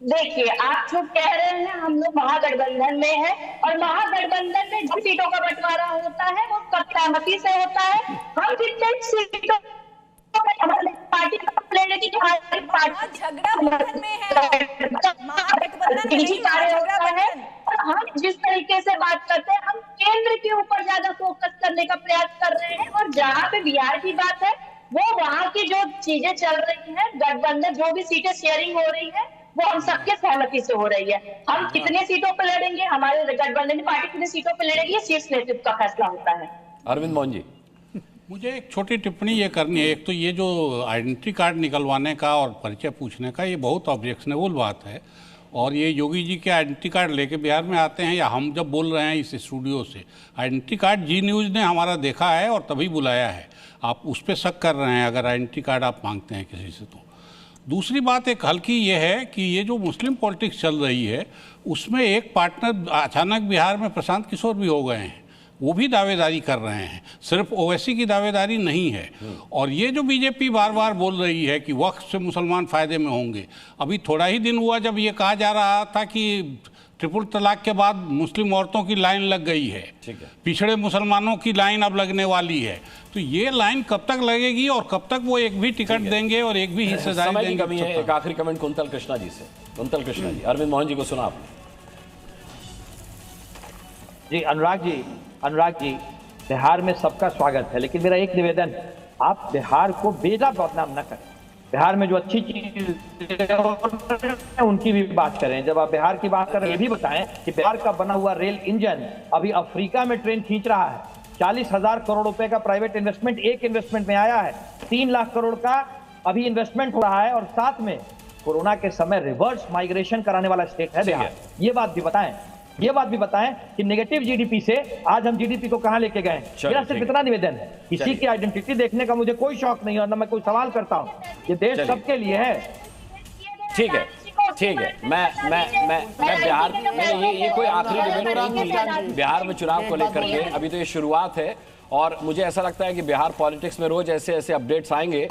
देखिए, आप जो कह रहे हैं, हम लोग महागठबंधन में हैं, और महागठबंधन में जिन सीटों का बंटवारा होता है वो सहमति से होता है। हम जितने सीटों पार्टी लेने की हम जिस तरीके से बात करते हैं, हम केंद्र के ऊपर ज्यादा फोकस करने का प्रयास कर रहे हैं। और जहाँ पे बिहार की बात है, वो वहाँ की जो चीजें चल रही हैं, गठबंधन जो भी सीटें शेयरिंग हो रही है, वो हम सबके सहमति से हो रही है। हम कितने सीटों पर लड़ेंगे, हमारे गठबंधन पार्टी कितने सीटों पर लड़ेगी, ये शीर्ष नेतृत्व का फैसला होता है। अरविंद मोहन जी, मुझे एक छोटी टिप्पणी ये करनी है। एक तो ये जो आइडेंटिटी कार्ड निकलवाने का और परिचय पूछने का, ये बहुत ऑब्जेक्शनेबल बात है। और ये योगी जी के आइडेंटिटी कार्ड लेके बिहार में आते हैं, या हम जब बोल रहे हैं इस स्टूडियो से, आइडेंटिटी कार्ड जी न्यूज़ ने हमारा देखा है और तभी बुलाया है। आप उस पर शक कर रहे हैं अगर आइडेंटिटी कार्ड आप मांगते हैं किसी से। तो दूसरी बात एक हल्की ये है कि ये जो मुस्लिम पॉलिटिक्स चल रही है, उसमें एक पार्टनर अचानक बिहार में प्रशांत किशोर भी हो गए हैं, वो भी दावेदारी कर रहे हैं, सिर्फ ओवैसी की दावेदारी नहीं है। और ये जो बीजेपी बार बार बोल रही है कि वक्फ से मुसलमान फायदे में होंगे, अभी थोड़ा ही दिन हुआ जब ये कहा जा रहा था कि ट्रिपल तलाक के बाद मुस्लिम औरतों की लाइन लग गई है, पिछड़े मुसलमानों की लाइन अब लगने वाली है। तो ये लाइन कब तक लगेगी और कब तक वो एक भी टिकट देंगे और एक भी हिस्सेदारी देंगे? कमी है। एक आखिरी कमेंट कुंतल कृष्णा जी से। कुंतल कृष्णा जी, अरविंद मोहन जी को सुना आपने। जी अनुराग जी, बिहार में सबका स्वागत है, लेकिन मेरा एक निवेदन, आप बिहार को बेजा बदनाम न करें। बिहार में जो अच्छी चीज उनकी भी बात करें। जब आप बिहार की बात करें, ये भी बताएं कि बिहार का बना हुआ रेल इंजन अभी अफ्रीका में ट्रेन खींच रहा है। 40,000 करोड़ रुपए का प्राइवेट इन्वेस्टमेंट एक इन्वेस्टमेंट में आया है। 3 लाख करोड़ का अभी इन्वेस्टमेंट हो रहा है, और साथ में कोरोना के समय रिवर्स माइग्रेशन कराने वाला स्टेट है बिहार। ये बात भी बताएं कि नेगेटिव जीडीपी से आज हम जीडीपी को कहां लेके गए। मेरा सिर्फ इतना निवेदन है, किसी की आइडेंटिटी देखने का मुझे कोई शौक नहीं है, और ना मैं कोई सवाल करता हूं। ये देश सबके लिए है। ठीक है। मैं बिहार ये कोई आखिरी डिबेट नहीं, बिहार में चुनाव को लेकर के अभी तो ये शुरुआत है, और मुझे ऐसा लगता है कि बिहार पॉलिटिक्स में रोज ऐसे अपडेट्स आएंगे